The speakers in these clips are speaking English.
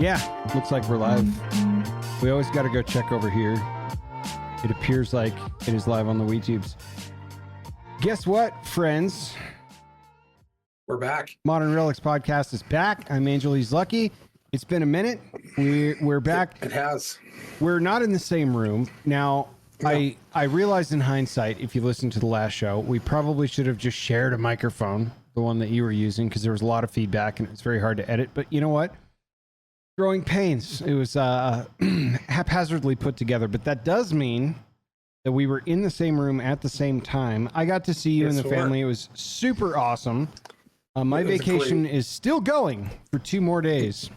Yeah, looks like we're live. We always got to go check over here. It appears like it is live on the WeTubes. Guess what, friends? We're back. Modern Relics podcast is back. I'm Angel. He's Lucky. It's been a minute. We're back. It has. We're not in the same room now. No. I realized in hindsight, if you listened to the last show, we probably should have just shared a microphone, the one that you were using, because there was a lot of feedback and it was very hard to edit. But you know what? Growing pains. It was haphazardly put together, but that does mean that we were in the same room at the same time. I got to see you and the family. It was super awesome. My vacation is still going for 2 more days.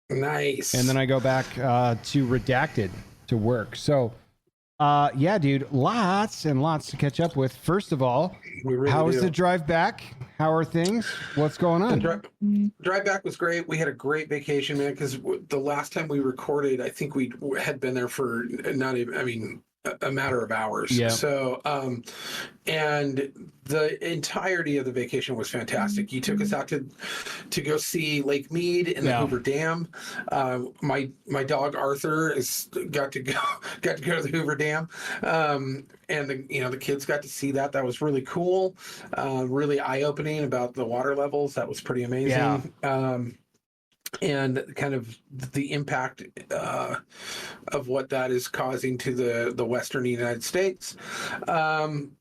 Nice. And then I go back to Redacted to work. So, yeah, dude, lots and lots to catch up with. First of all, how was the drive back? How are things? What's going on? Drive back was great. We had a great vacation, man, because the last time we recorded, I think we had been there for not even, I mean, a matter of hours. Yeah. So, and the entirety of the vacation was fantastic. You took us out to go see Lake Mead and the Hoover Dam. My dog Arthur got to go to the Hoover Dam. And the kids got to see that. That was really cool. Really eye-opening about the water levels. That was pretty amazing. Yeah. And kind of the impact of what that is causing to the Western United States.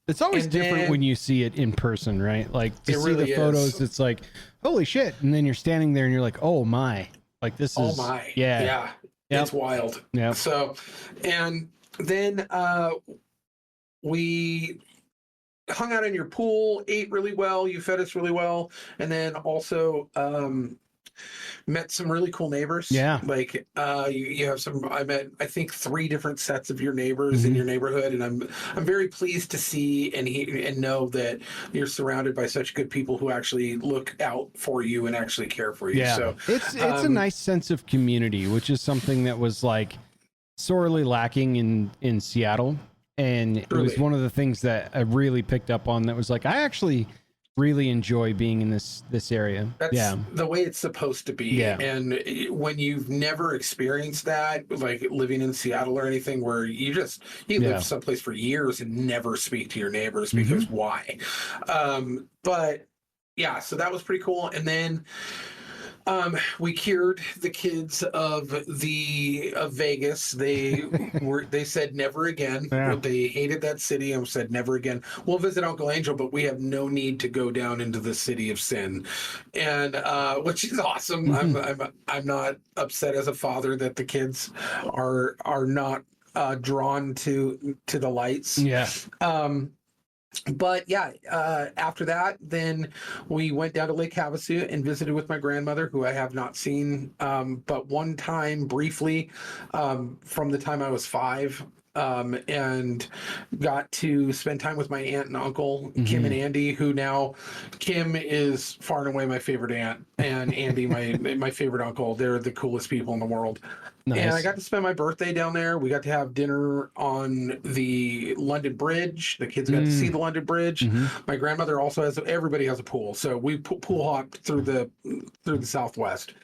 It's always different when you see it in person, right? Like to see the photos, it's like, holy shit. And then you're standing there and you're like, oh my, like this is, yeah. Yep. It's wild. Yeah. So, and then we hung out in your pool, ate really well. You fed us really well. And then also, met some really cool neighbors. Yeah. Like you have some, I met, I think 3 different sets of your neighbors in your neighborhood. And I'm very pleased to see and know that you're surrounded by such good people who actually look out for you and actually care for you. Yeah. So it's a nice sense of community, which is something that was like sorely lacking in Seattle. And it was one of the things that I really picked up on that was like, I actually really enjoy being in this area. That's the way it's supposed to be. Yeah. And when you've never experienced that, like living in Seattle or anything, where you live someplace for years and never speak to your neighbors because why? But yeah, so that was pretty cool. And then we cured the kids of Vegas. They said never again. Yeah. They hated that city and said never again. We'll visit Uncle Angel, but we have no need to go down into the city of sin, and which is awesome. I'm not upset as a father that the kids are not drawn to the lights. Yeah. But yeah, after that, then we went down to Lake Havasu and visited with my grandmother, who I have not seen but one time briefly from the time I was 5, and got to spend time with my aunt and uncle, Kim and Andy, who now Kim is far and away my favorite aunt, and Andy my favorite uncle. They're the coolest people in the world. Nice. And I got to spend my birthday down there. We got to have dinner on the London Bridge. The kids got to see the London Bridge. My grandmother also everybody has a pool. So we pool hopped through the Southwest.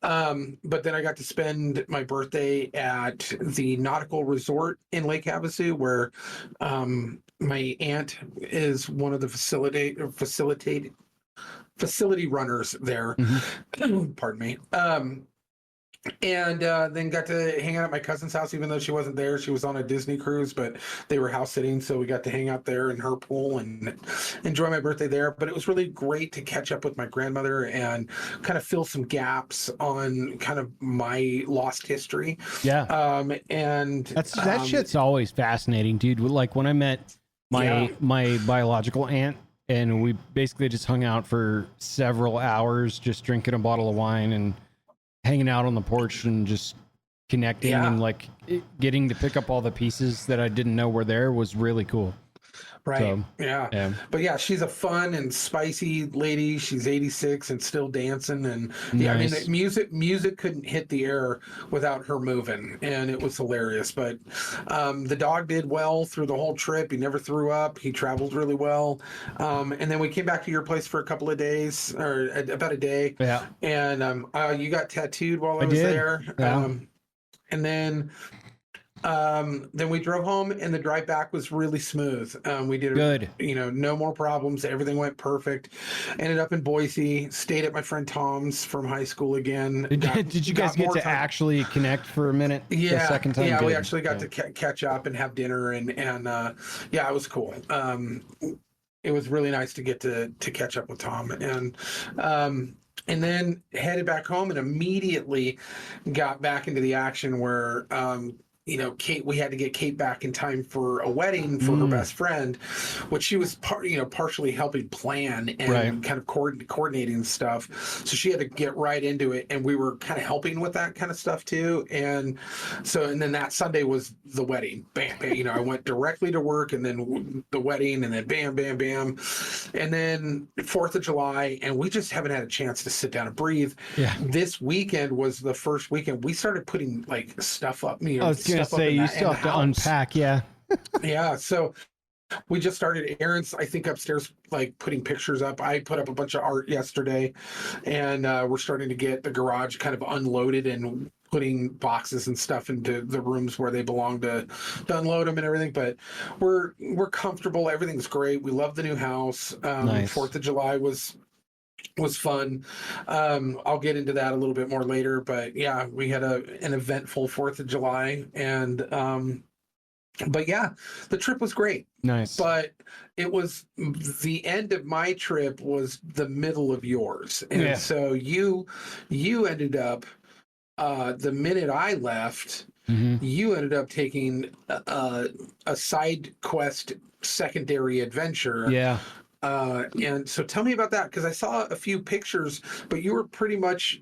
But then I got to spend my birthday at the Nautical Resort in Lake Havasu, where my aunt is one of the facility runners there. Pardon me. And then got to hang out at my cousin's house, even though she wasn't there. She was on a Disney cruise, but they were house sitting, so we got to hang out there in her pool and enjoy my birthday there. But it was really great to catch up with my grandmother and kind of fill some gaps on kind of my lost history. Yeah. And that shit's always fascinating, dude. Like when I met my biological aunt, and we basically just hung out for several hours, just drinking a bottle of wine and hanging out on the porch and just connecting and like getting to pick up all the pieces that I didn't know were there was really cool. Right. So, yeah. yeah. But yeah, she's a fun and spicy lady. She's 86 and still dancing. And yeah, I mean, Nice. music couldn't hit the air without her moving, and it was hilarious. But the dog did well through the whole trip. He never threw up. He traveled really well. And then we came back to your place for a couple of days, or about a day. Yeah. And you got tattooed while I was did. there. Yeah. And then we drove home, and the drive back was really smooth. We did Good. no more problems. Everything went perfect. Ended up in Boise. Stayed at my friend Tom's from high school again. Did you guys get to actually connect for a minute? Yeah, the second time. yeah. Good. We actually got to catch up and have dinner, and yeah, it was cool. It was really nice to get to catch up with Tom, and then headed back home and immediately got back into the action where Kate, we had to get Kate back in time for a wedding for her best friend, which she was partially helping plan and kind of coordinating stuff. So she had to get right into it, and we were kind of helping with that kind of stuff too. And then that Sunday was the wedding. Bam, bam. I went directly to work, and then the wedding, and then bam, bam, bam, and then 4th of July, and we just haven't had a chance to sit down and breathe. Yeah. This weekend was the first weekend we started putting like stuff up. I was going to say, you still have to unpack. Yeah. Yeah. So we just started. Aaron's, I think, upstairs, like putting pictures up. I put up a bunch of art yesterday, and we're starting to get the garage kind of unloaded and putting boxes and stuff into the rooms where they belong to unload them and everything. But we're comfortable. Everything's great. We love the new house. Nice. 4th of July was fun. I'll get into that a little bit more later, but yeah, we had an eventful 4th of July, and but yeah, the trip was great. Nice. But it was the end of my trip was the middle of yours, and so you ended up the minute I left. You ended up taking a side quest secondary adventure. Yeah. And so tell me about that, because I saw a few pictures, but you were pretty much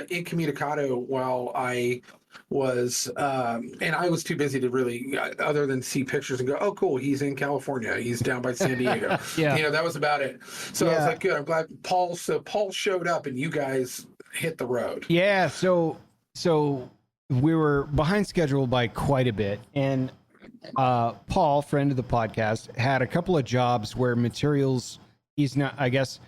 incommunicado while I was, and I was too busy to really, other than see pictures and go, oh, cool, he's in California, he's down by San Diego. Yeah. That was about it. So I was like, good, I'm glad Paul showed up and you guys hit the road. Yeah. So we were behind schedule by quite a bit, and Paul, friend of the podcast, had a couple of jobs where materials, he's not, I guess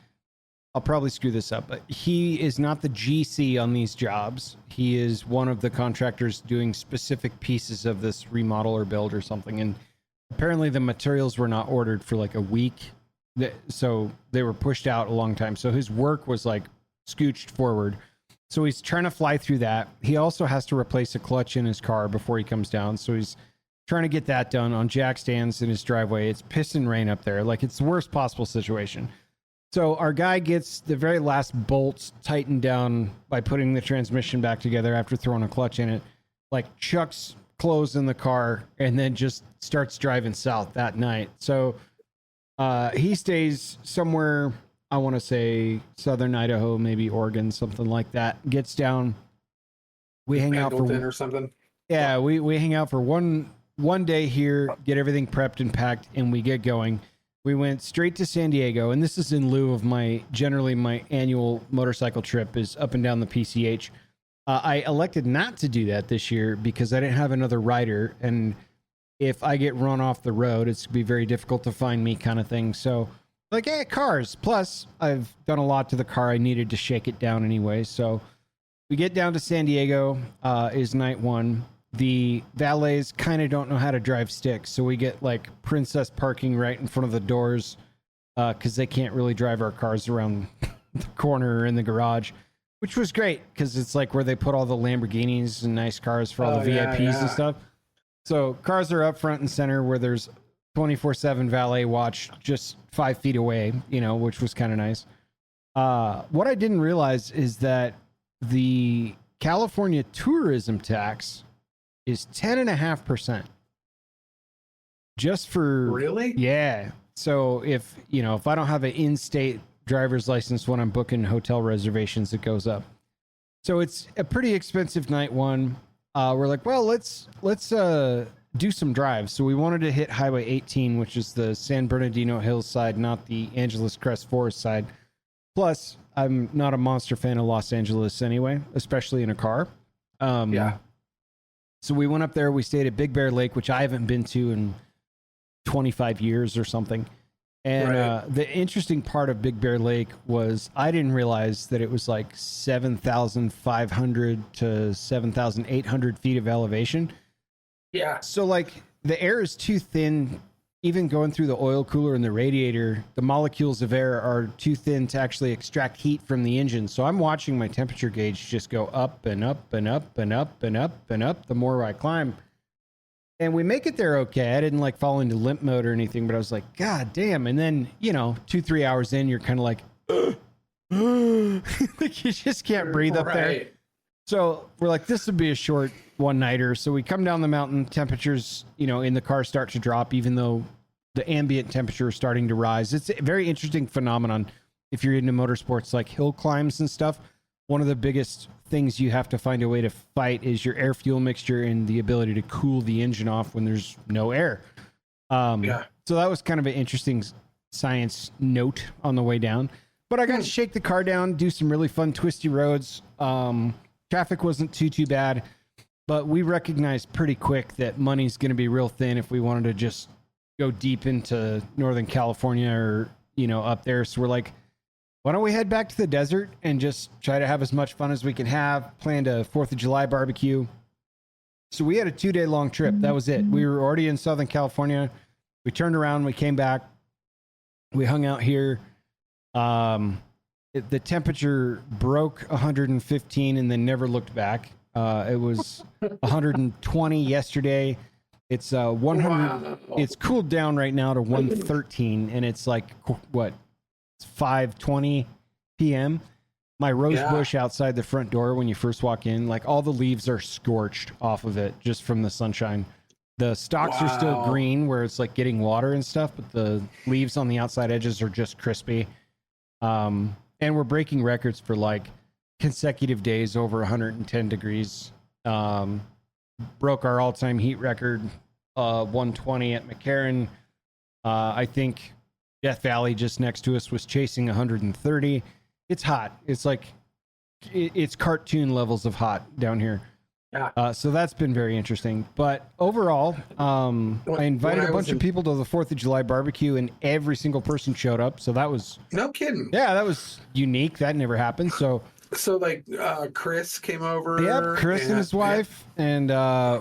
I'll probably screw this up, but he is not the GC on these jobs. He is one of the contractors doing specific pieces of this remodel or build or something. And apparently the materials were not ordered for like a week. So they were pushed out a long time. So his work was like scooched forward. So he's trying to fly through that. He also has to replace a clutch in his car before he comes down. So he's trying to get that done on jack stands in his driveway. It's piss and rain up there. Like, it's the worst possible situation. So our guy gets the very last bolts tightened down by putting the transmission back together after throwing a clutch in it, like chucks clothes in the car, and then just starts driving south that night. So he stays somewhere, I want to say southern Idaho, maybe Oregon, something like that. Gets down. We hang out for or something. Yeah, we hang out for one day here, get everything prepped and packed, and we get going. We went straight to San Diego, and this is in lieu of my annual motorcycle trip is up and down the PCH. I elected not to do that this year because I didn't have another rider, and if I get run off the road, it's going to be very difficult to find me, kind of thing. So, like, hey, cars. Plus, I've done a lot to the car. I needed to shake it down anyway. So we get down to San Diego, is night one. The valets kind of don't know how to drive sticks, so we get like princess parking right in front of the doors because they can't really drive our cars around the corner or in the garage, which was great because it's like where they put all the Lamborghinis and nice cars for all the VIPs and stuff. So cars are up front and center where there's 24/7 valet watch just 5 feet away, which was kind of nice. What I didn't realize is that the California tourism tax is 10.5%. Just for really? Yeah. So if I don't have an in-state driver's license when I'm booking hotel reservations, it goes up. So it's a pretty expensive night one. We're like, well, let's do some drives. So we wanted to hit Highway 18, which is the San Bernardino Hills side, not the Angeles Crest Forest side. Plus, I'm not a monster fan of Los Angeles anyway, especially in a car. So we went up there. We stayed at Big Bear Lake, which I haven't been to in 25 years or something. And the interesting part of Big Bear Lake was I didn't realize that it was like 7,500 to 7,800 feet of elevation. Yeah. So like the air is too thin, even going through the oil cooler and the radiator, the molecules of air are too thin to actually extract heat from the engine. So I'm watching my temperature gauge just go up and up and up and up and up and up the more I climb. And we make it there okay. I didn't like fall into limp mode or anything, but I was like, God damn. And then, 2-3 hours in, you're kind of like, like you just can't breathe up there. So we're like, this would be a short one-nighter. So we come down the mountain, temperatures, in the car start to drop, even though the ambient temperature is starting to rise. It's a very interesting phenomenon if you're into motorsports, like hill climbs and stuff. One of the biggest things you have to find a way to fight is your air fuel mixture and the ability to cool the engine off when there's no air. So that was kind of an interesting science note on the way down. But I got to shake the car down, do some really fun twisty roads. Traffic wasn't too bad, but we recognized pretty quick that money's going to be real thin if we wanted to just go deep into Northern California or, up there. So we're like, why don't we head back to the desert and just try to have as much fun as we can have, planned a 4th of July barbecue. So we had a 2-day long trip. That was it. We were already in Southern California. We turned around, we came back, we hung out here. The temperature broke 115 and then never looked back. It was 120 yesterday. It's 100. Wow. It's cooled down right now to 113, and it's like what? It's 5:20 p.m. My rose bush outside the front door when you first walk in, like all the leaves are scorched off of it just from the sunshine. The stalks are still green where it's like getting water and stuff, but the leaves on the outside edges are just crispy. And we're breaking records for like consecutive days over 110 degrees. Broke our all-time heat record, 120 at McCarran. I think Death Valley just next to us was chasing 130. It's hot. It's like it's cartoon levels of hot down here. Yeah. So that's been very interesting. But overall, I invited a bunch of people to the 4th of July barbecue, and every single person showed up. So that was no kidding. Yeah, that was unique. That never happened. So like Chris came over. Yep, Chris and his wife, and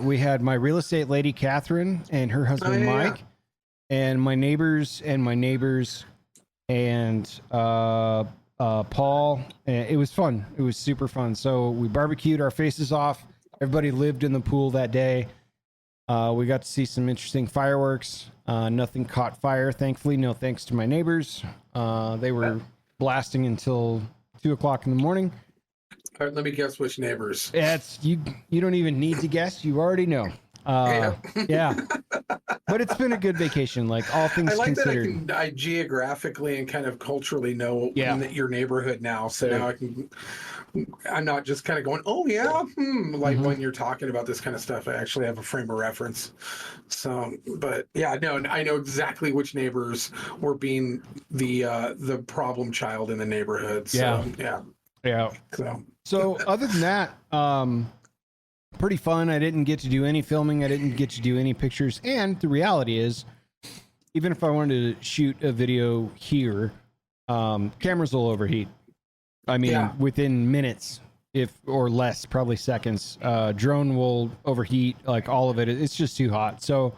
we had my real estate lady Catherine and her husband Mike, and my neighbors and Paul. It was fun. It was super fun. So we barbecued our faces off. Everybody lived in the pool that day. We got to see some interesting fireworks. Nothing caught fire, thankfully. No thanks to my neighbors. They were blasting until 2:00 in the morning. All right, let me guess which neighbors. It's you don't even need to guess. You already know. Yeah. But it's been a good vacation, like all things considered. That I geographically and kind of culturally know your neighborhood now. So now I'm not just kind of going, when you're talking about this kind of stuff, I actually have a frame of reference. So, but I know exactly which neighbors were being the problem child in the neighborhood. So, yeah. So other than that, pretty fun. I didn't get to do any filming. I didn't get to do any pictures. And the reality is, even if I wanted to shoot a video here, cameras will overheat. I mean, within minutes, or less, probably seconds. Drone will overheat, like all of it. It's just too hot. So,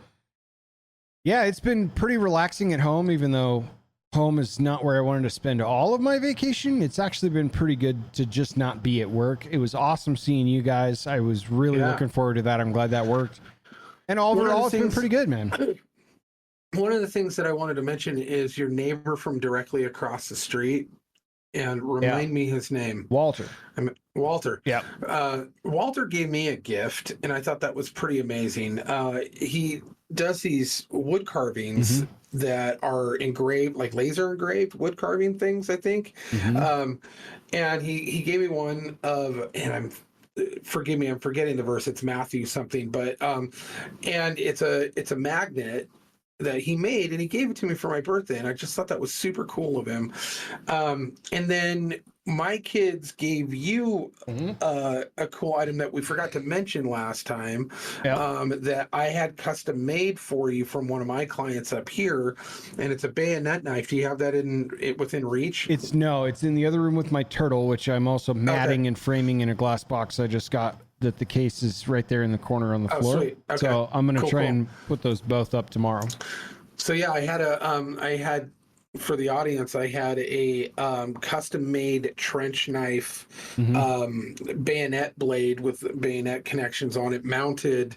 yeah, it's been pretty relaxing at home, even though home is not where I wanted to spend all of my vacation. It's actually been pretty good to just not be at work. It was awesome seeing you guys. I was really looking forward to that. I'm glad that worked. And overall, it's been pretty good, man. One of the things that I wanted to mention is your neighbor from directly across the street. And remind me his name. Walter. Walter. Yeah. Walter gave me a gift, and I thought that was pretty amazing. He does these wood carvings that are engraved, like laser engraved wood carving things, I think. And he gave me one of, and forgive me, I'm forgetting the verse. It's Matthew something, but and it's a magnet that he made, and he gave it to me for my birthday, and I just thought that was super cool of him. And then my kids gave you a cool item that we forgot to mention last time, that I had custom made for you from one of my clients up here, and it's a bayonet knife. Do you have that within reach? It's in the other room with my turtle, which I'm also matting and framing in a glass box I just got. That the case is right there in the corner on the floor. Sweet. Okay. So I'm gonna try and put those both up tomorrow. So yeah, I had for the audience, I had a custom made trench knife bayonet blade with bayonet connections on it, mounted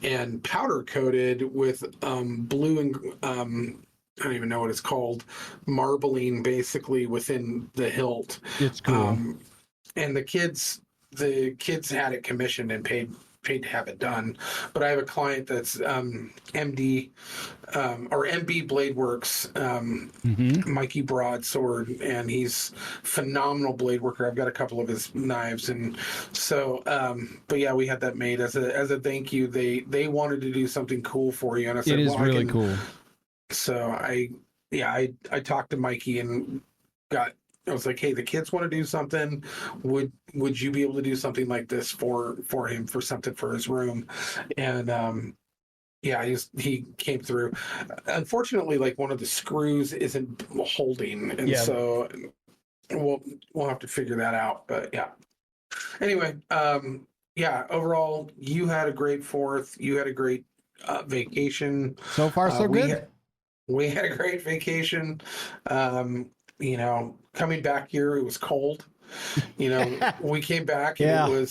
and powder coated with blue and I don't even know what it's called, marbling basically within the hilt. It's cool. And the kids had it commissioned and paid to have it done. But I have a client that's MD or MB Blade Works, Mikey Broadsword, and he's phenomenal blade worker. I've got a couple of his knives, and so but yeah, we had that made as a thank you. They wanted to do something cool for you, and I said, it is really cool. So I talked to Mikey and I was like, hey, the kids want to do something. Would you be able to do something like this for him, for something for his room? And he came through. Unfortunately, like one of the screws isn't holding, and so we'll have to figure that out. But yeah. Anyway, overall, you had a great 4th. You had a great vacation. So far, so good. We had a great vacation. Coming back here, it was cold. We came back and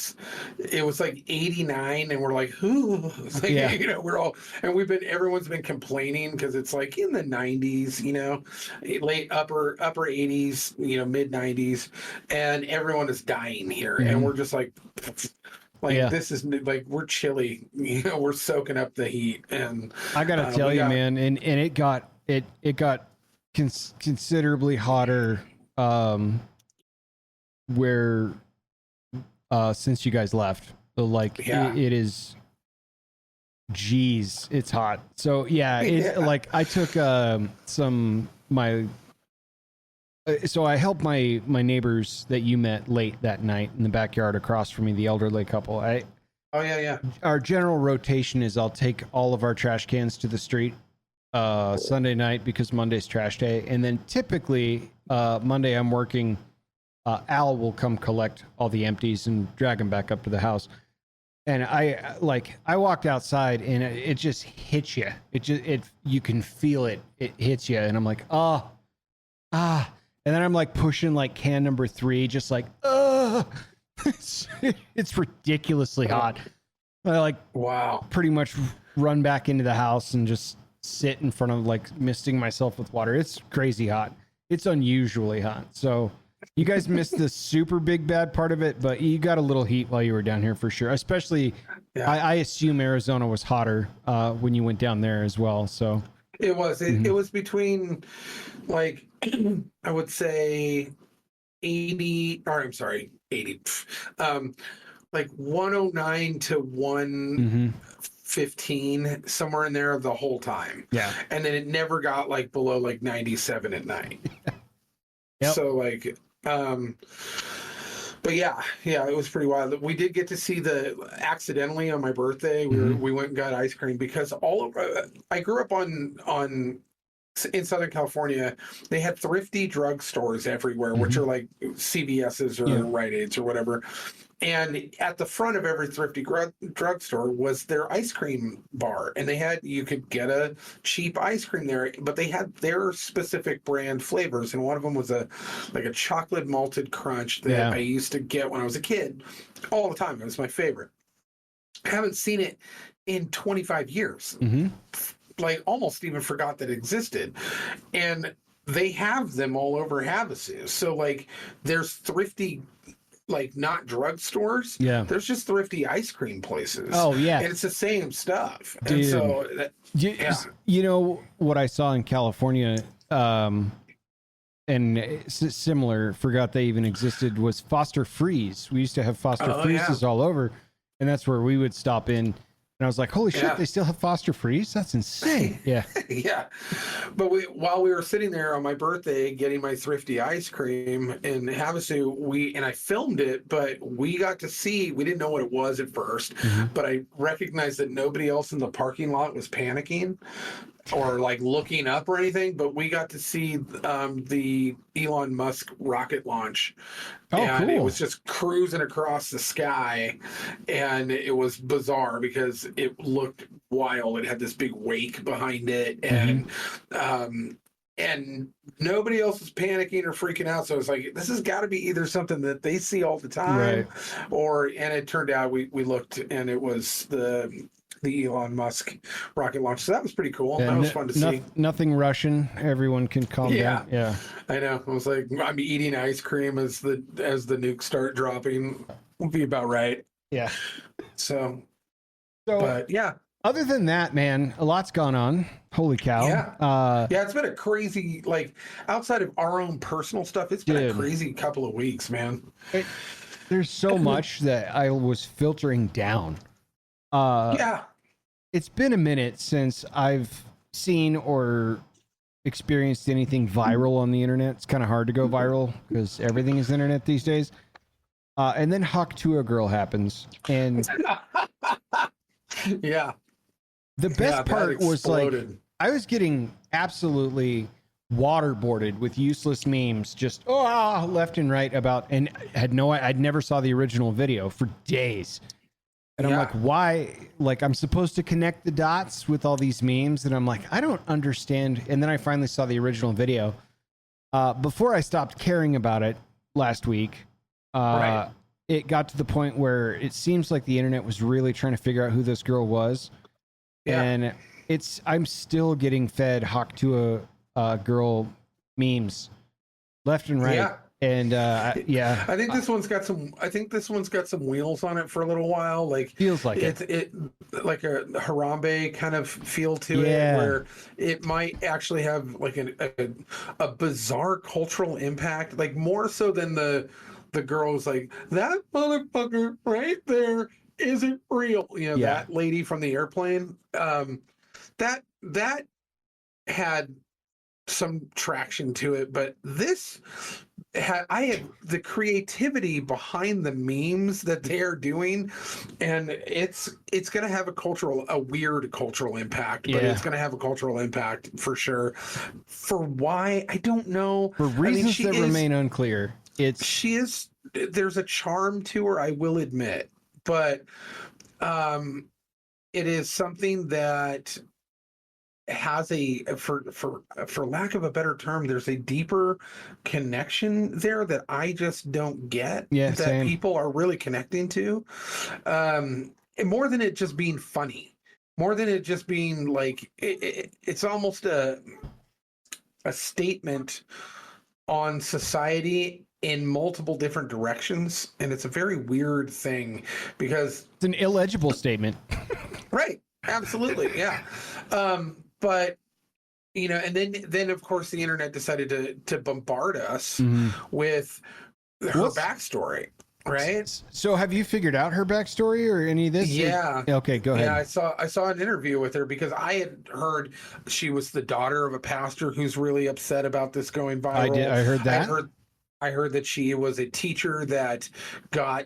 it was like 89, and we're like, who? Like, we're all, and everyone's been complaining because it's like in the 90s, late upper 80s, mid 90s, and everyone is dying here, and we're just like this is like, we're chilly, we're soaking up the heat, and I gotta tell you, man, and it got considerably hotter where since you guys left. It is, geez, it's hot. So like I took so I helped my neighbors that you met late that night in the backyard across from me, the elderly couple. Our general rotation is I'll take all of our trash cans to the street Sunday night because Monday's trash day, and then typically Monday I'm working. Al will come collect all the empties and drag them back up to the house. And I walked outside and it just hits you. You can feel it. It hits you, and I'm like, and then I'm like pushing like can number 3, just like, it's ridiculously hot. I pretty much run back into the house and just sit in front of misting myself with water. It's crazy hot. It's unusually hot. So you guys missed the super big bad part of it, but you got a little heat while you were down here for sure. Especially, I assume Arizona was hotter when you went down there as well. So it was. It was between I would say 80. 80. 109 to 115, somewhere in there the whole time. Yeah. And then it never got below 97 at night. Yep. So but it was pretty wild. We did get to see accidentally on my birthday, we went and got ice cream because I grew up in Southern California. They had thrifty drugstores everywhere, which are like CVS's or Rite Aids or whatever. And at the front of every thrifty drugstore was their ice cream bar, and you could get a cheap ice cream there, but they had their specific brand flavors, and one of them was a chocolate malted crunch that I used to get when I was a kid all the time. It was my favorite. I haven't seen it in 25 years. Almost even forgot that it existed, and they have them all over Havasu. So there's thrifty. Not drugstores. Yeah. There's just thrifty ice cream places. Oh, yeah. And it's the same stuff. Dude. And so, you know what I saw in California? and similar, forgot they even existed, was Foster Freeze. We used to have Foster Freezes all over, and that's where we would stop in. And I was like, holy shit, they still have Foster Freeze? That's insane. Yeah. Yeah. But while we were sitting there on my birthday getting my thrifty ice cream in Havasu, and I filmed it, but we got to see, we didn't know what it was at first, but I recognized that nobody else in the parking lot was panicking or like looking up or anything, but we got to see the Elon Musk rocket launch. And it was just cruising across the sky, and it was bizarre because it looked wild. It had this big wake behind it, and nobody else was panicking or freaking out. So it was like, this has got to be either something that they see all the time, and it turned out we looked and it was the Elon Musk rocket launch. So that was pretty cool. That was fun to see. Nothing Russian. Everyone can calm down. Yeah. I know. I was like, I'm eating ice cream as the nukes start dropping. Will be about right. Yeah. So, but yeah. Other than that, man, a lot's gone on. Holy cow. Yeah. It's been a crazy, like, outside of our own personal stuff, it's been a crazy couple of weeks, man. There's so much that I was filtering down. It's been a minute since I've seen or experienced anything viral on the internet. It's kind of hard to go viral because everything is internet these days. And then Tua Girl happens, and the best part was like I was getting absolutely waterboarded with useless memes, just left and right about, and I'd never saw the original video for days. And I'm like, why? Like, I'm supposed to connect the dots with all these memes. And I'm like, I don't understand. And then I finally saw the original video. Before I stopped caring about it last week, it got to the point where it seems like the internet was really trying to figure out who this girl was. Yeah. And I'm still getting fed Tua Girl memes left and right. Yeah. And I think this one's got some wheels on it for a little while. Like, feels like it like a Harambe kind of feel to it, where it might actually have like a bizarre cultural impact, like more so than the girls like that motherfucker right there isn't real. You know, that lady from the airplane. That had some traction to it, but this I had the creativity behind the memes that they're doing, and it's going to have a weird cultural impact, but it's going to have a cultural impact for sure. For why, I don't know. For reasons that remain unclear. There's a charm to her, I will admit, but it is something that has for lack of a better term, there's a deeper connection there that I just don't get, that people are really connecting to, and more than it just being funny, more than it just being like it's almost a statement on society in multiple different directions, and it's a very weird thing because it's an illegible statement. Right, absolutely. But you know, and then of course the internet decided to bombard us with her backstory, right? So have you figured out her backstory or any of this? Yeah. Okay, go ahead. Yeah, I saw an interview with her because I had heard she was the daughter of a pastor who's really upset about this going viral. I heard that. I heard that she was a teacher that got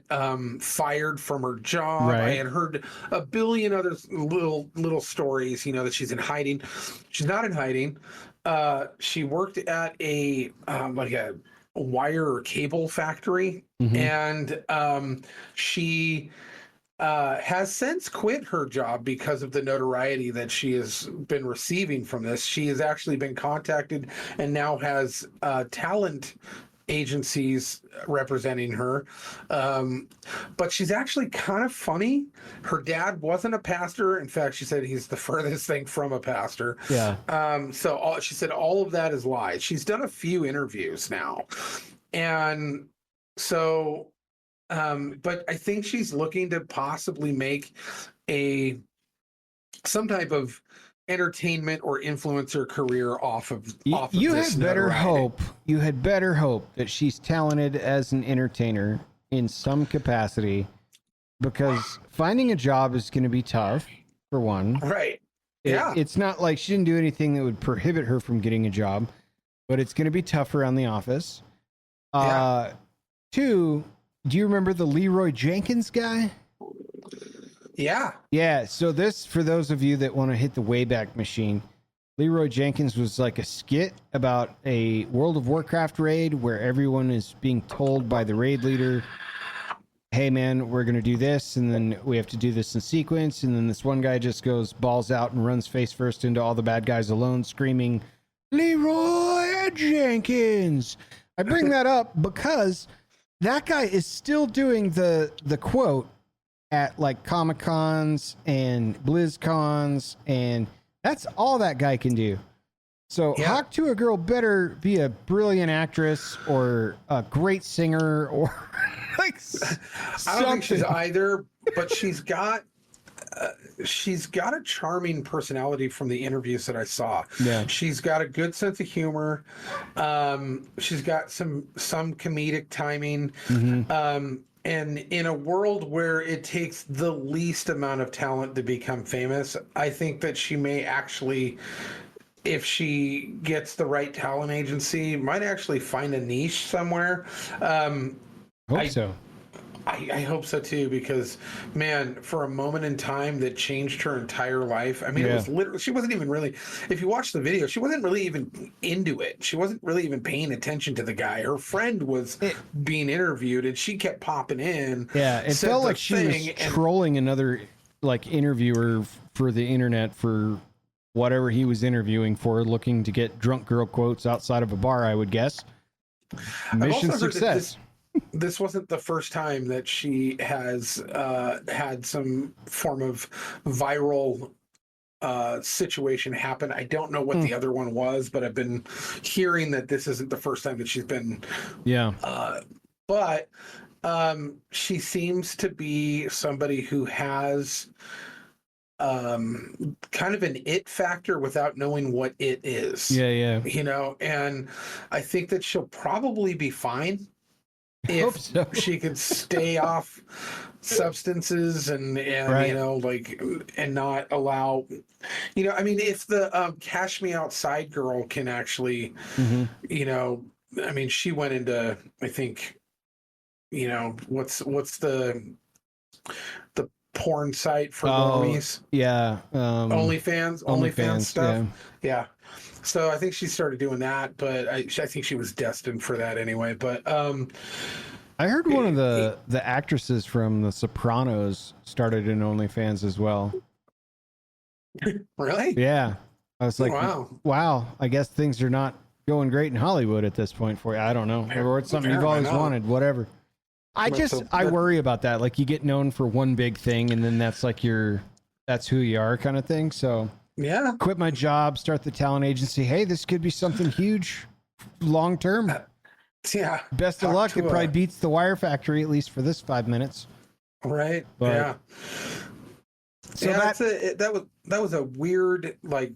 fired from her job. Right. I had heard a billion other little stories, you know, that she's in hiding. She's not in hiding. She worked at a wire or cable factory, and she has since quit her job because of the notoriety that she has been receiving from this. She has actually been contacted and now has talent agencies representing her, but she's actually kind of funny. Her dad wasn't a pastor. In fact, she said he's the furthest thing from a pastor. She said all of that is lies. She's done a few interviews now, and so but I think she's looking to possibly make some type of entertainment or influencer career off of You this had better notoriety. hope. You had better hope that she's talented as an entertainer in some capacity, because finding a job is going to be tough. For one, Right? Yeah. it's not like she didn't do anything that would prohibit her from getting a job, but it's going to be tough around the office. Two, do you remember the Leroy Jenkins guy? Yeah. Yeah. So this, for those of you that want to hit the Wayback Machine, Leroy Jenkins was like a skit about a World of Warcraft raid where everyone is being told by the raid leader, hey man, we're going to do this, and then we have to do this in sequence, and then this one guy just goes balls out and runs face first into all the bad guys alone, screaming, Leroy Jenkins. I bring that up because that guy is still doing the quote at like Comic Cons and BlizzCons, and that's all that guy can do. So Yeah. Hawk Tua Girl better be a brilliant actress or a great singer or like I don't think she's something. either, but she's got a charming personality from the interviews that I saw. Yeah. She's got a good sense of humor. She's got some comedic timing. And in a world where it takes the least amount of talent to become famous, I think that she may actually, if she gets the right talent agency, might actually find a niche somewhere. Hope so. I hope so too, because man, for a moment in time that changed her entire life. I mean, it was literally, she wasn't even really, if you watch the video, she wasn't really even into it. She wasn't really even paying attention to the guy. Her friend was being interviewed and she kept popping in. Yeah, it said felt the like she was thing, and trolling another like interviewer for the internet for whatever he was interviewing for, looking to get drunk girl quotes outside of a bar, I would guess. Mission also heard that success. this wasn't the first time that she has had some form of viral situation happen. I don't know what the other one was, but I've been hearing that this isn't the first time that she's been. Yeah. But she seems to be somebody who has kind of an it factor without knowing what it is. Yeah. You know, and I think that she'll probably be fine Hope if so. she could stay off substances and Right. you know, like, and not allow, you know, I mean, if the Cash Me Outside girl can actually, you know, I mean, she went into, I think, you know, what's the porn site for normies? Yeah. OnlyFans stuff. Yeah. Yeah. So I think she started doing that, but I think she was destined for that anyway. But I heard one of the actresses from The Sopranos started in OnlyFans as well. really? Yeah. I was like, Wow. wow, I guess things are not going great in Hollywood at this point for you. I don't know. Or it's something you've always Apparently not. wanted, whatever. I worry about that. Like, you get known for one big thing and then that's like that's who you are kind of thing. So Yeah. quit my job, start the talent agency. Hey, this could be something huge long term. Yeah. Best of Talk luck. to It probably beats the Wire Factory, at least for this 5 minutes. Right. But- Yeah. So Yeah, that was a weird like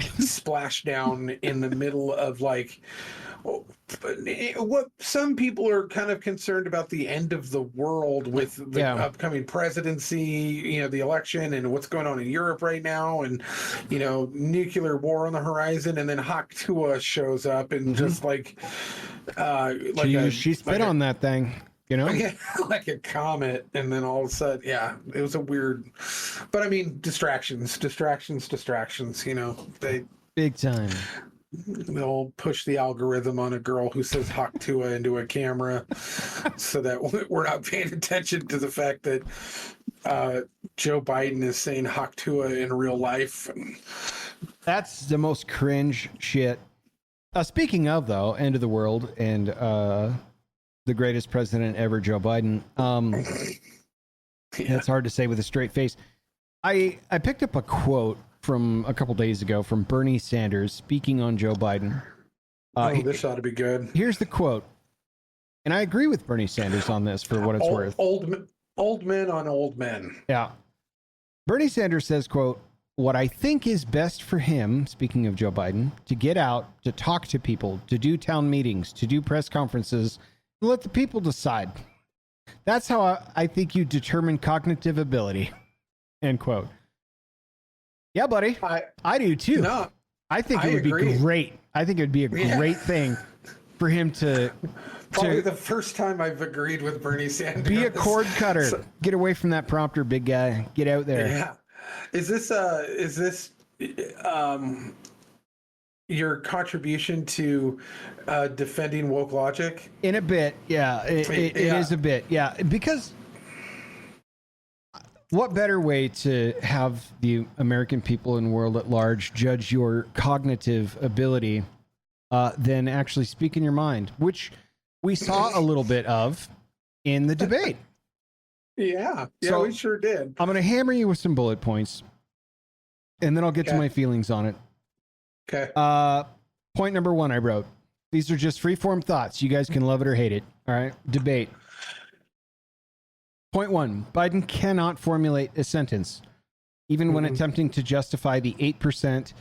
splashdown in the middle of like what some people are kind of concerned about, the end of the world with the upcoming presidency, you know, the election and what's going on in Europe right now, and you know, nuclear war on the horizon, and then Hawk Tua shows up and just like she spit on that thing, you know? like a comet, and then all of a sudden, yeah, it was a weird, but I mean, distractions, you know, Big time. they'll push the algorithm on a girl who says Hawk Tua into a camera so that we're not paying attention to the fact that Joe Biden is saying Hawk Tua in real life. That's the most cringe shit. Speaking of, though, end of the world and the greatest president ever, Joe Biden. That's hard to say with a straight face. I picked up a quote from a couple days ago from Bernie Sanders speaking on Joe Biden. This ought to be good. Here's the quote. And I agree with Bernie Sanders on this for what it's worth. Old men on old men. Yeah. Bernie Sanders says, quote, what I think is best for him, speaking of Joe Biden, to get out, to talk to people, to do town meetings, to do press conferences, and let the people decide. That's how I think you determine cognitive ability. End quote. Yeah, buddy. I do too. No, I think it would be great. I think it would be a great thing for him to probably the first time I've agreed with Bernie Sanders. Be a cord cutter. Get away from that prompter, big guy. Get out there. Yeah. Is this your contribution to defending woke logic? In a bit, yeah. It is a bit, yeah. Because what better way to have the American people and world at large judge your cognitive ability than actually speaking your mind, which we saw a little bit of in the debate. Yeah, so we sure did. I'm going to hammer you with some bullet points, and then I'll get to my feelings on it. Okay. Point number 1 I wrote. These are just free-form thoughts. You guys can love it or hate it. All right? Debate. Point 1. Biden cannot formulate a sentence, even when attempting to justify the 8%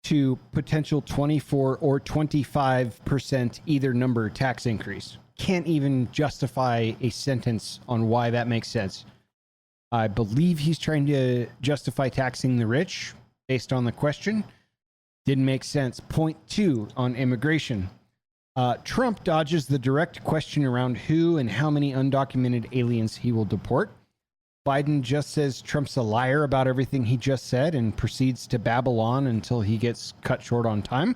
to potential 24 or 25% either number tax increase. Can't even justify a sentence on why that makes sense. I believe he's trying to justify taxing the rich based on the question. Didn't make sense. Point 2 on immigration. Trump dodges the direct question around who and how many undocumented aliens he will deport. Biden just says Trump's a liar about everything he just said and proceeds to babble on until he gets cut short on time.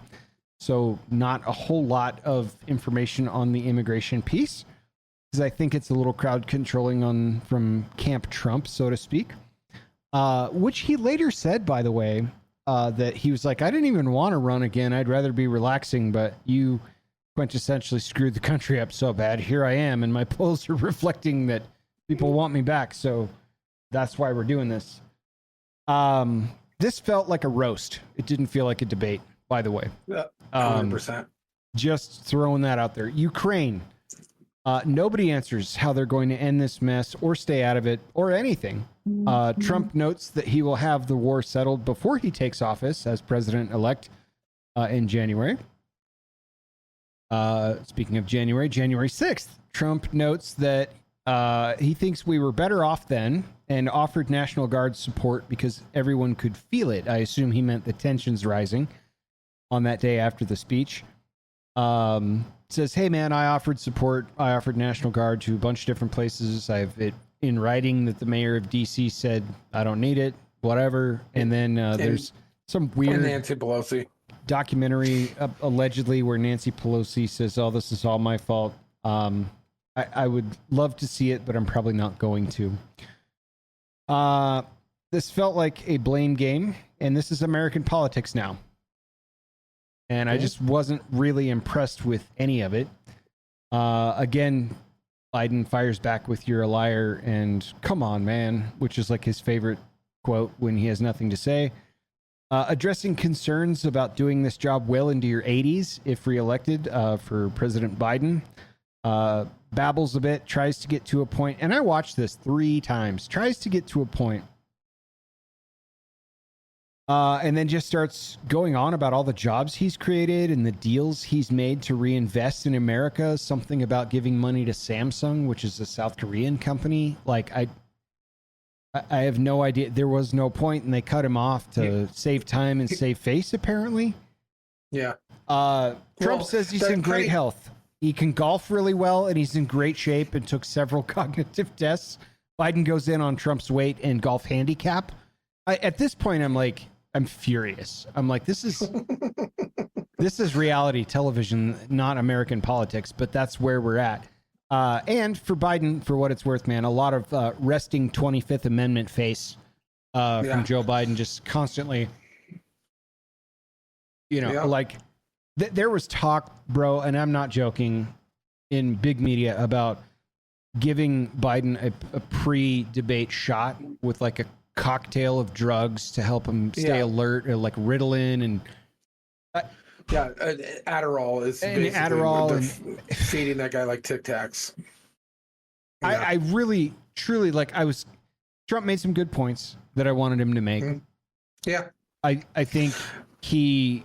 So not a whole lot of information on the immigration piece, because I think it's a little crowd controlling from Camp Trump, so to speak, which he later said, by the way, that he was like, I didn't even want to run again. I'd rather be relaxing, but you quintessentially screwed the country up so bad. Here I am, and my polls are reflecting that people want me back. So that's why we're doing this. This felt like a roast. It didn't feel like a debate, by the way. 100%. Just throwing that out there. Ukraine. Nobody answers how they're going to end this mess or stay out of it or anything. Trump notes that he will have the war settled before he takes office as president-elect in January. Speaking of January 6th, Trump notes that he thinks we were better off then and offered National Guard support because everyone could feel it. I assume he meant the tensions rising on that day after the speech. Says, hey, man, I offered support. I offered National Guard to a bunch of different places. I have it in writing that the mayor of D.C. said, I don't need it, whatever. And then there's some weird Nancy Pelosi documentary, allegedly, where Nancy Pelosi says, oh, this is all my fault. I would love to see it, but I'm probably not going to. This felt like a blame game, and this is American politics now. And I just wasn't really impressed with any of it. Again, Biden fires back with "you're a liar" and "come on, man," which is like his favorite quote when he has nothing to say. Addressing concerns about doing this job well into your 80s if reelected for President Biden. Babbles a bit, tries to get to a point, and I watched this 3 times, tries to get to a point. And then just starts going on about all the jobs he's created and the deals he's made to reinvest in America. Something about giving money to Samsung, which is a South Korean company. Like, I have no idea. There was no point, and they cut him off to save time and save face, apparently. Yeah. Trump says he's in great health. He can golf really well, and he's in great shape and took several cognitive tests. Biden goes in on Trump's weight and golf handicap. At this point, I'm furious. I'm like, this is reality television, not American politics, but that's where we're at. And for Biden, for what it's worth, man, a lot of resting 25th Amendment face from Joe Biden, just constantly, like there was talk, bro, and I'm not joking, in big media about giving Biden a pre-debate shot with like a cocktail of drugs to help him stay alert, or like Ritalin and Adderall is feeding that guy like Tic Tacs. I really truly Trump made some good points that I wanted him to make. Yeah. I think he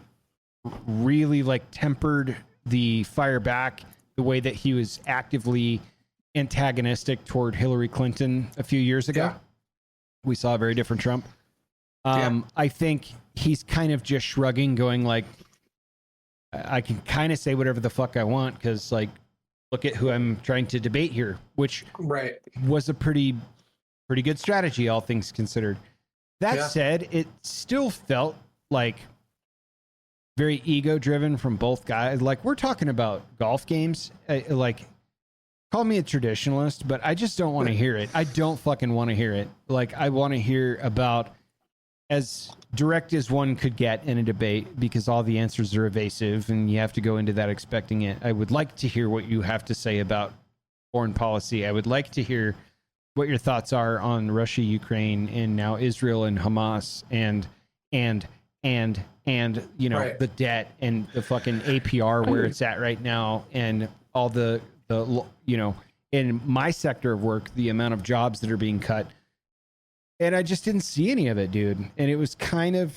really like tempered the fire back the way that he was actively antagonistic toward Hillary Clinton a few years ago. Yeah. We saw a very different Trump. I think he's kind of just shrugging, going like, I can kind of say whatever the fuck I want because, like, look at who I'm trying to debate here, which Right. was a pretty good strategy, all things considered. That said, it still felt like very ego driven from both guys. Like, we're talking about golf games. Like, call me a traditionalist, but I just don't want to hear it. I don't fucking want to hear it. Like, I want to hear about as direct as one could get in a debate because all the answers are evasive and you have to go into that expecting it. I would like to hear what you have to say about foreign policy. I would like to hear what your thoughts are on Russia, Ukraine, and now Israel and Hamas and you know, Right. the debt and the fucking APR where it's at right now and all the you know, in my sector of work, the amount of jobs that are being cut. And I just didn't see any of it, dude. And it was kind of,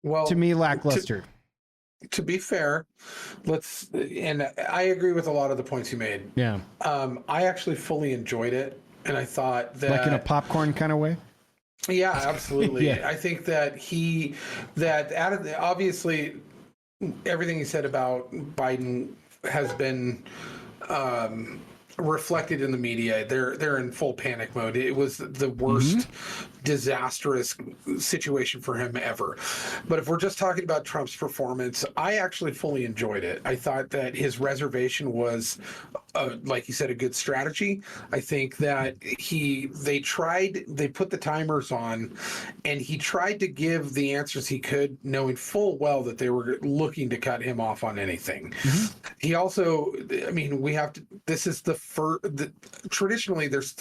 Well, to me, lackluster. To be fair, and I agree with a lot of the points you made. Yeah. I actually fully enjoyed it. And I thought that, Like in a popcorn kind of way? yeah, absolutely. Yeah. I think that obviously everything he said about Biden has been reflected in the media. They're in full panic mode. It was the worst disastrous situation for him ever. But if we're just talking about Trump's performance, I actually fully enjoyed it. I thought that his reservation was, like you said, a good strategy. I think that they put the timers on and he tried to give the answers he could, knowing full well that they were looking to cut him off on anything. He also, I mean, this is traditionally there's,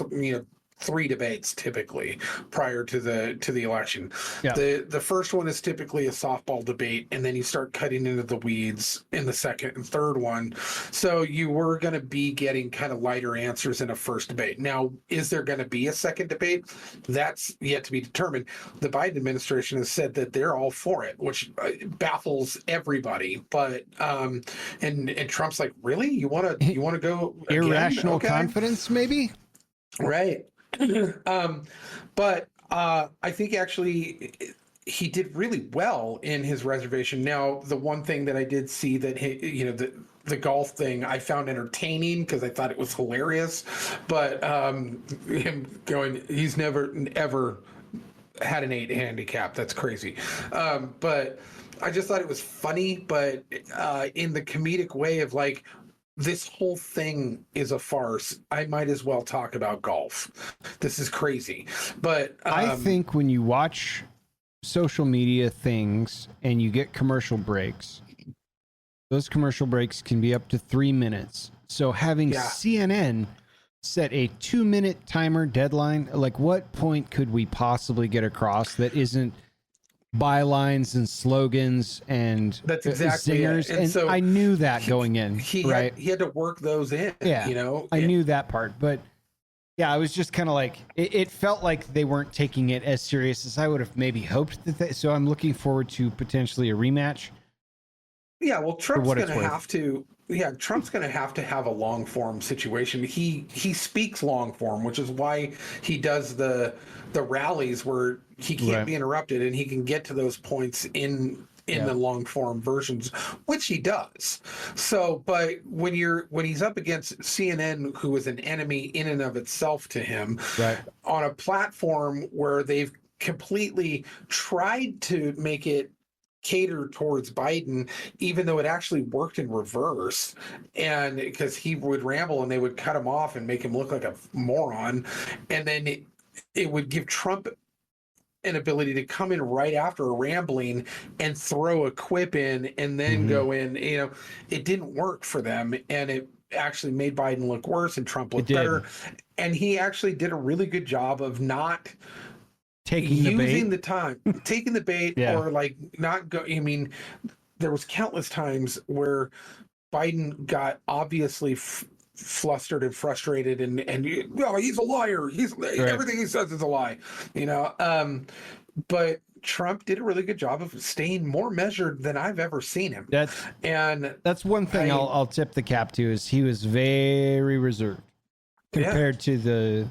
three debates typically prior to the election. Yeah. The first one is typically a softball debate, and then you start cutting into the weeds in the second and third one. So you were going to be getting kind of lighter answers in a first debate. Now, is there going to be a second debate? That's yet to be determined. The Biden administration has said that they're all for it, which baffles everybody. But and Trump's like, really? You want to go again? Irrational Okay. confidence, maybe? Right. But I think actually he did really well in his reservation. Now, the one thing that I did see that the golf thing I found entertaining because I thought it was hilarious, but him going, he's never ever had an 8 handicap. That's crazy. But I just thought it was funny, but in the comedic way of like, this whole thing is a farce. I might as well talk about golf. This is crazy. But I think when you watch social media things and you get commercial breaks, those commercial breaks can be up to 3 minutes. So having CNN set a 2-minute timer deadline, like what point could we possibly get across that isn't bylines and slogans and that's exactly singers? it. And so I knew that going in. He right? had to work those in. Yeah, I knew that part, but yeah, I was just kind of like, it felt like they weren't taking it as serious as I would have maybe hoped that so I'm looking forward to potentially a rematch. Yeah, well, Trump's going to have to. Yeah, Trump's going to have a long form situation. He speaks long form, which is why he does the rallies where he can't be interrupted and he can get to those points in the long form versions, which he does. So, but when he's up against CNN, who is an enemy in and of itself to him, on a platform where they've completely tried to make it cater towards Biden, even though it actually worked in reverse, and because he would ramble and they would cut him off and make him look like a moron, and then it would give Trump an ability to come in right after a rambling and throw a quip in and then go in. It didn't work for them, and it actually made Biden look worse and Trump look better. And he actually did a really good job of not using the time, taking the bait, or like not go. I mean, there was countless times where Biden got obviously flustered and frustrated, and he's a liar. He's everything he says is a lie, But Trump did a really good job of staying more measured than I've ever seen him. That's one thing I'll tip the cap to, is he was very reserved compared to the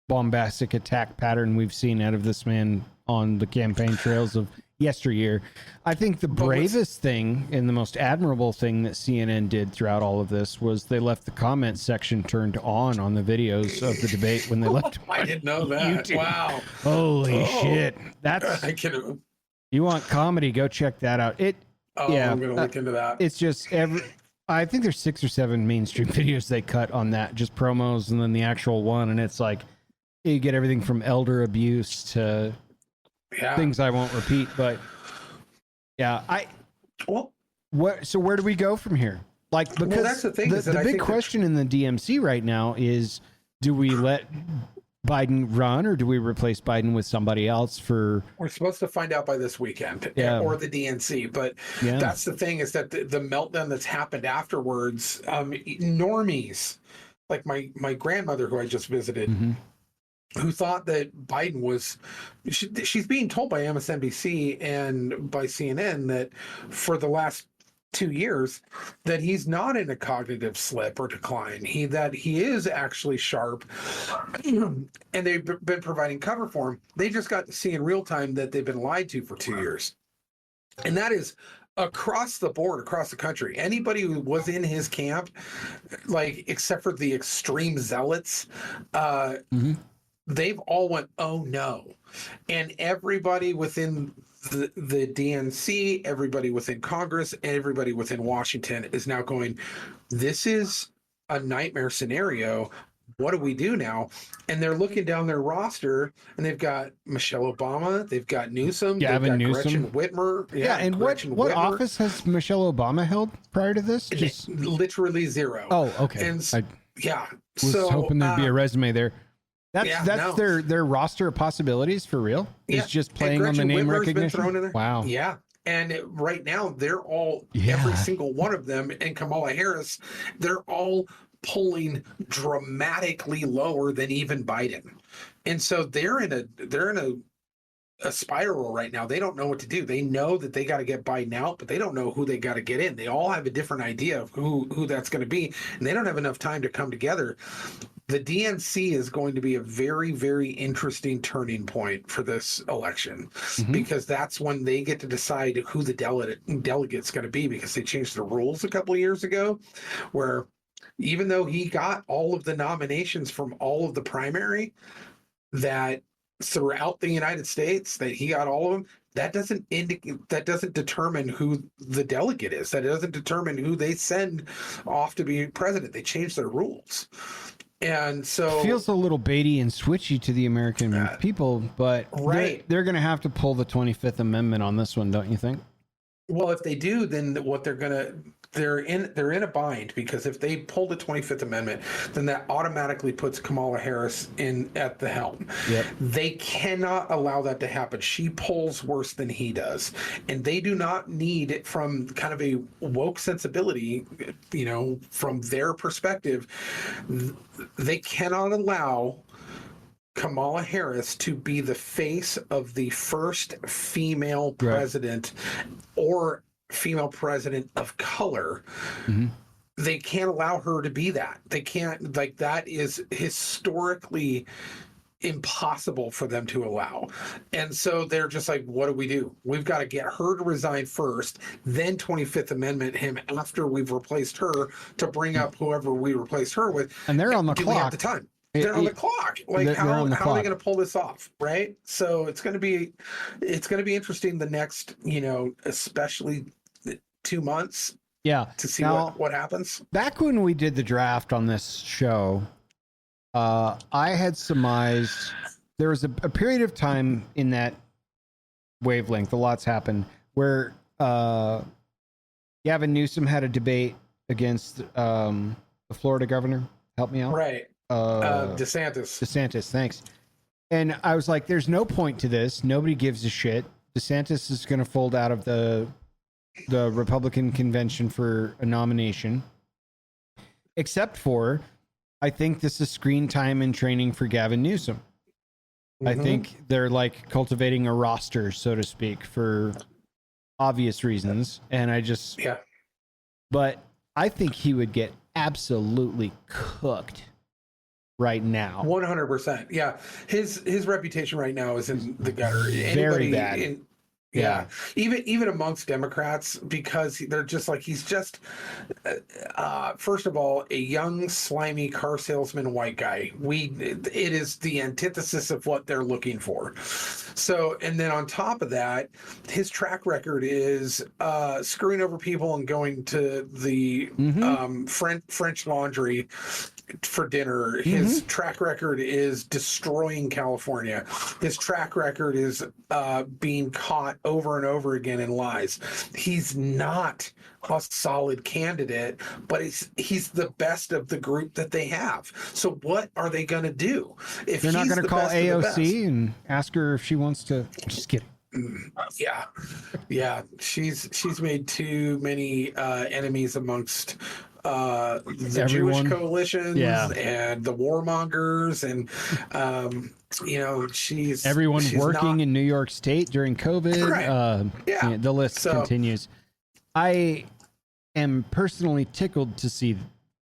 bombastic attack pattern we've seen out of this man on the campaign trails of yesteryear. I think the bravest thing and the most admirable thing that CNN did throughout all of this was they left the comment section turned on the videos of the debate when they left. I didn't know that. YouTube. Wow. Holy shit. That's, you want comedy, go check that out. I'm going to look into that. It's just I think there's 6 or 7 mainstream videos they cut on that, just promos and then the actual one. And it's like, you get everything from elder abuse to things I won't repeat, but so where do we go from here? Like, because that's the thing. The big question in the DMC right now is, do we let Biden run, or do we replace Biden with somebody else? We're supposed to find out by this weekend, or the DNC. But that's the thing, is that the meltdown that's happened afterwards, normies like my grandmother, who I just visited, who thought that Biden was, she's being told by MSNBC and by CNN that for the last 2 years that he's not in a cognitive slip or decline. That he is actually sharp, and they've been providing cover for him. They just got to see in real time that they've been lied to for 2 years, and that is across the board, across the country. Anybody who was in his camp, like, except for the extreme zealots, they've all went, oh no. And everybody within the DNC, everybody within Congress, everybody within Washington is now going, this is a nightmare scenario. What do we do now? And they're looking down their roster, and they've got Michelle Obama, they've got Newsom, Gavin they've got Newsom. Gretchen Whitmer. And what office has Michelle Obama held prior to this? Just literally zero. Oh, okay. And I was hoping there'd be a resume there. That's their roster of possibilities for real. Is just playing on the name recognition. Been thrown in there. Wow. Yeah. And right now they're all, every single one of them, and Kamala Harris, they're all polling dramatically lower than even Biden. And so they're in a spiral right now. They don't know what to do. They know that they got to get Biden out, but they don't know who they got to get in. They all have a different idea of who that's going to be, and they don't have enough time to come together. The DNC is going to be a very, very interesting turning point for this election, because that's when they get to decide who the delegate's going to be, because they changed the rules a couple of years ago, where even though he got all of the nominations from all of the primary, that throughout the United States, that he got all of them, that doesn't determine who the delegate is. That doesn't determine who they send off to be president. They changed their rules. And so it feels a little baity and switchy to the American people, but they're going to have to pull the 25th Amendment on this one, don't you think? Well, if they do, then what they're in a bind, because if they pull the 25th Amendment, then that automatically puts Kamala Harris in at the helm. Yep. They cannot allow that to happen. She polls worse than he does, and they do not need, from kind of a woke sensibility, from their perspective, they cannot allow Kamala Harris to be the face of the first female president or female president of color. They can't allow her to be that. They can't, that is historically impossible for them to allow. And so they're just like, what do we do? We've got to get her to resign first, then 25th Amendment him after we've replaced her, to bring up whoever we replaced her with. And they're on the clock. Do we have the time? They're on the clock. Like, how are they going to pull this off, right? So it's going to be interesting the next, especially 2 months. Yeah. To see what happens. Back when we did the draft on this show, I had surmised there was a period of time in that wavelength, a lot's happened, where Gavin Newsom had a debate against the Florida governor. Help me out. Right. DeSantis, thanks. And I was like, there's no point to this. Nobody gives a shit. DeSantis is going to fold out of the Republican convention for a nomination. Except for, I think this is screen time and training for Gavin Newsom. I Mhm. think they're like cultivating a roster, so to speak, for obvious reasons. And Yeah. but I think he would get absolutely cooked right now. 100%. Yeah. His reputation right now is in the gutter. Very bad. Yeah. Even amongst Democrats, because they're just like, he's just, first of all, a young, slimy car salesman white guy. It is the antithesis of what they're looking for. So, and then on top of that, his track record is screwing over people and going to the French Laundry for dinner. His track record is destroying California. His track record is being caught over and over again in lies. He's not a solid candidate, but he's the best of the group that they have. So what are they going to do if they're not he's going to the call best of the best? AOC and ask her if she wants to? Just kidding. Yeah. She's made too many enemies amongst the Everyone. Jewish coalitions Yeah. and the warmongers, and everyone she's working not, in New York State during COVID. Right. Yeah. The list continues. I am personally tickled to see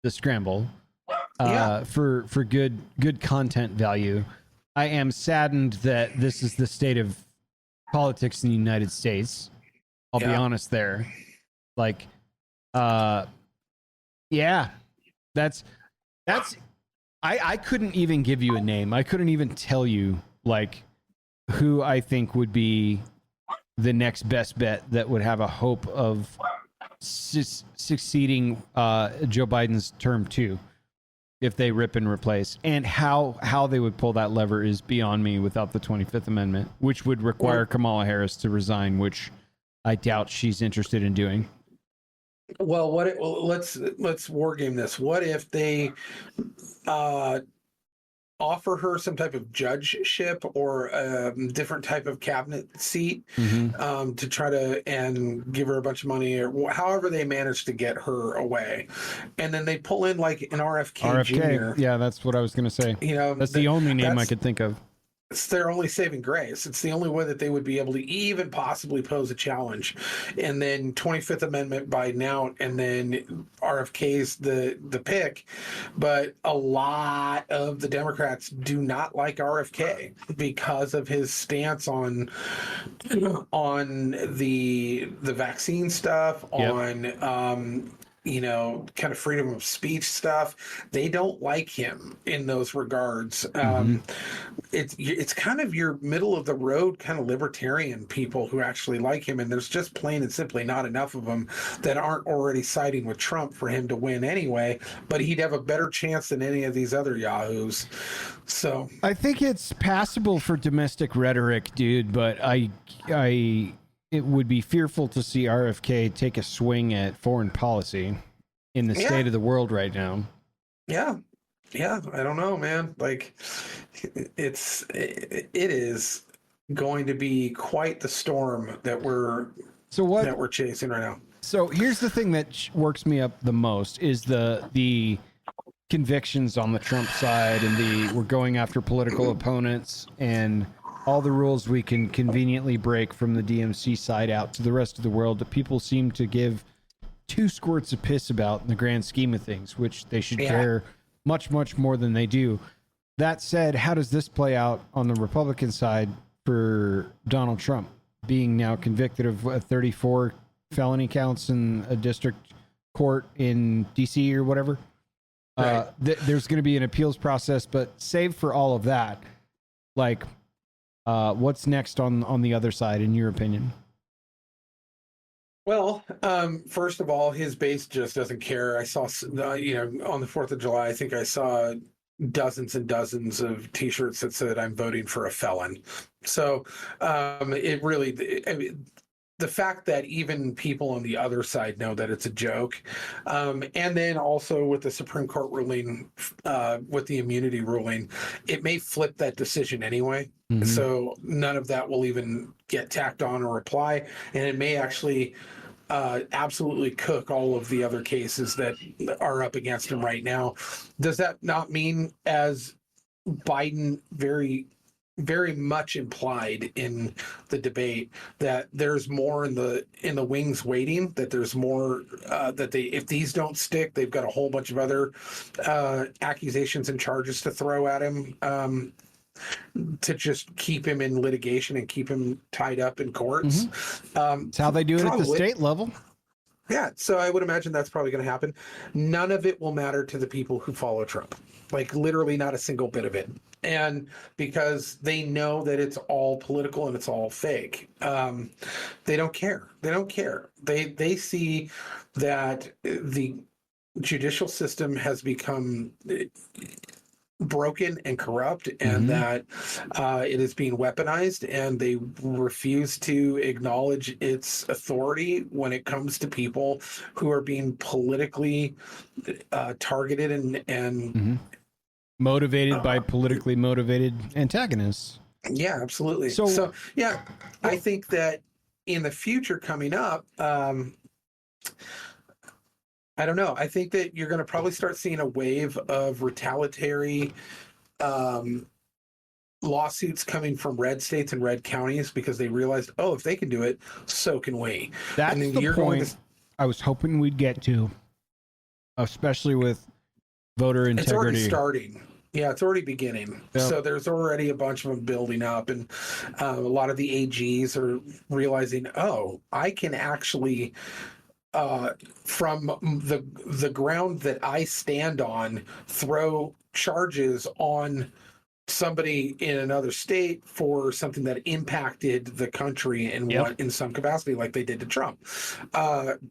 the scramble for good content value. I am saddened that this is the state of politics in the United States. I'll be honest there. Like, that's I couldn't even give you a name. I couldn't even tell you like who I think would be the next best bet that would have a hope of succeeding Joe Biden's term 2 if they rip and replace. And how they would pull that lever is beyond me without the 25th Amendment, which would require Kamala Harris to resign, which I doubt she's interested in doing. Well, let's war game this. What if they offer her some type of judgeship or a different type of cabinet seat to try to and give her a bunch of money, or however they manage to get her away, and then they pull in like an RFK Jr. Yeah, that's what I was going to say. That's the only name I could think of. It's their only saving grace. It's the only way that they would be able to even possibly pose a challenge. And then 25th Amendment Biden out, and then RFK's the pick. But a lot of the Democrats do not like RFK because of his stance on the vaccine stuff, on kind of freedom of speech stuff. They don't like him in those regards. It's kind of your middle of the road kind of libertarian people who actually like him, and there's just plain and simply not enough of them that aren't already siding with Trump for him to win anyway. But he'd have a better chance than any of these other yahoos. So I think it's passable for domestic rhetoric, dude, but it would be fearful to see RFK take a swing at foreign policy in the state of the world right now. Yeah, I don't know, man. Like, it is going to be quite the storm that we're chasing right now. So here's the thing that works me up the most is the convictions on the Trump side and we're going after political opponents and all the rules we can conveniently break from the DMC side out to the rest of the world that people seem to give 2 squirts of piss about in the grand scheme of things, which they should care much, much more than they do. That said, how does this play out on the Republican side for Donald Trump being now convicted of 34 felony counts in a district court in DC or whatever? Right. There's going to be an appeals process, but save for all of that, like, what's next on the other side, in your opinion? Well, first of all, his base just doesn't care. I saw, on the 4th of July, I think I saw dozens and dozens of T-shirts that said, "I'm voting for a felon." So it really, the fact that even people on the other side know that it's a joke, and then also with the Supreme Court ruling, with the immunity ruling, it may flip that decision anyway. So none of that will even get tacked on or apply, and it may actually absolutely cook all of the other cases that are up against him right now. Does that not mean, as Biden very very much implied in the debate that there's more in the wings waiting, that there's more that they, if these don't stick, they've got a whole bunch of other accusations and charges to throw at him, to just keep him in litigation and keep him tied up in courts. It's how they do it at the state level. Yeah, so I would imagine that's probably going to happen. None of it will matter to the people who follow Trump. Like, literally not a single bit of it. And because they know that it's all political and it's all fake. They don't care. They don't care. They see that the judicial system has become broken and corrupt, and that it is being weaponized, and they refuse to acknowledge its authority when it comes to people who are being politically targeted and motivated by politically motivated antagonists. Yeah, absolutely. So yeah, I think that in the future coming up, I don't know. I think that you're going to probably start seeing a wave of retaliatory lawsuits coming from red states and red counties because they realized, oh, if they can do it, so can we. That's and then the point I was hoping we'd get to, especially with voter integrity. It's already starting. Yeah, it's already beginning. Yep. So there's already a bunch of them building up, and a lot of the AGs are realizing, oh, I can actually from the ground that I stand on, throw charges on somebody in another state for something that impacted the country and what in some capacity, like they did to Trump,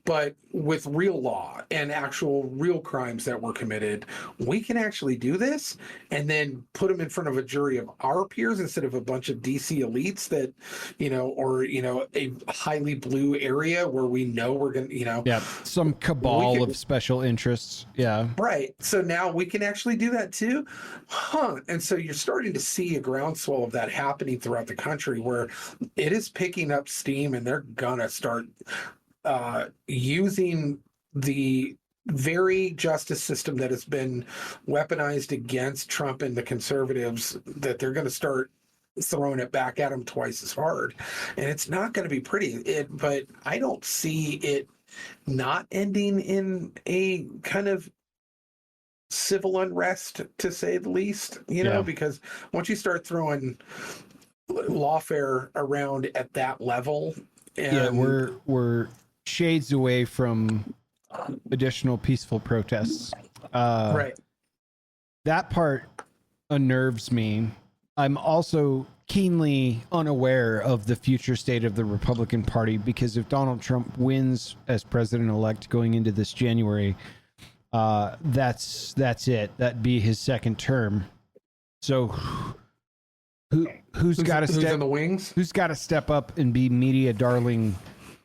but with real law and actual real crimes that were committed. We can actually do this and then put them in front of a jury of our peers instead of a bunch of DC elites that, or a highly blue area where we know we're gonna, some cabal of special interests. Right. So now we can actually do that too. And so you're starting to see a groundswell of that happening throughout the country where it is picking up steam, and they're gonna start using the very justice system that has been weaponized against Trump and the conservatives, that they're going to start throwing it back at them twice as hard. And it's not going to be pretty, but I don't see it not ending in a kind of civil unrest, to say the least, because once you start throwing lawfare around at that level, and we're shades away from additional peaceful protests. Right. That part unnerves me. I'm also keenly unaware of the future state of the Republican Party, because if Donald Trump wins as president-elect going into this January, that's it. That'd be his second term. So who's got to step in the wings? Who's got to step up and be media darling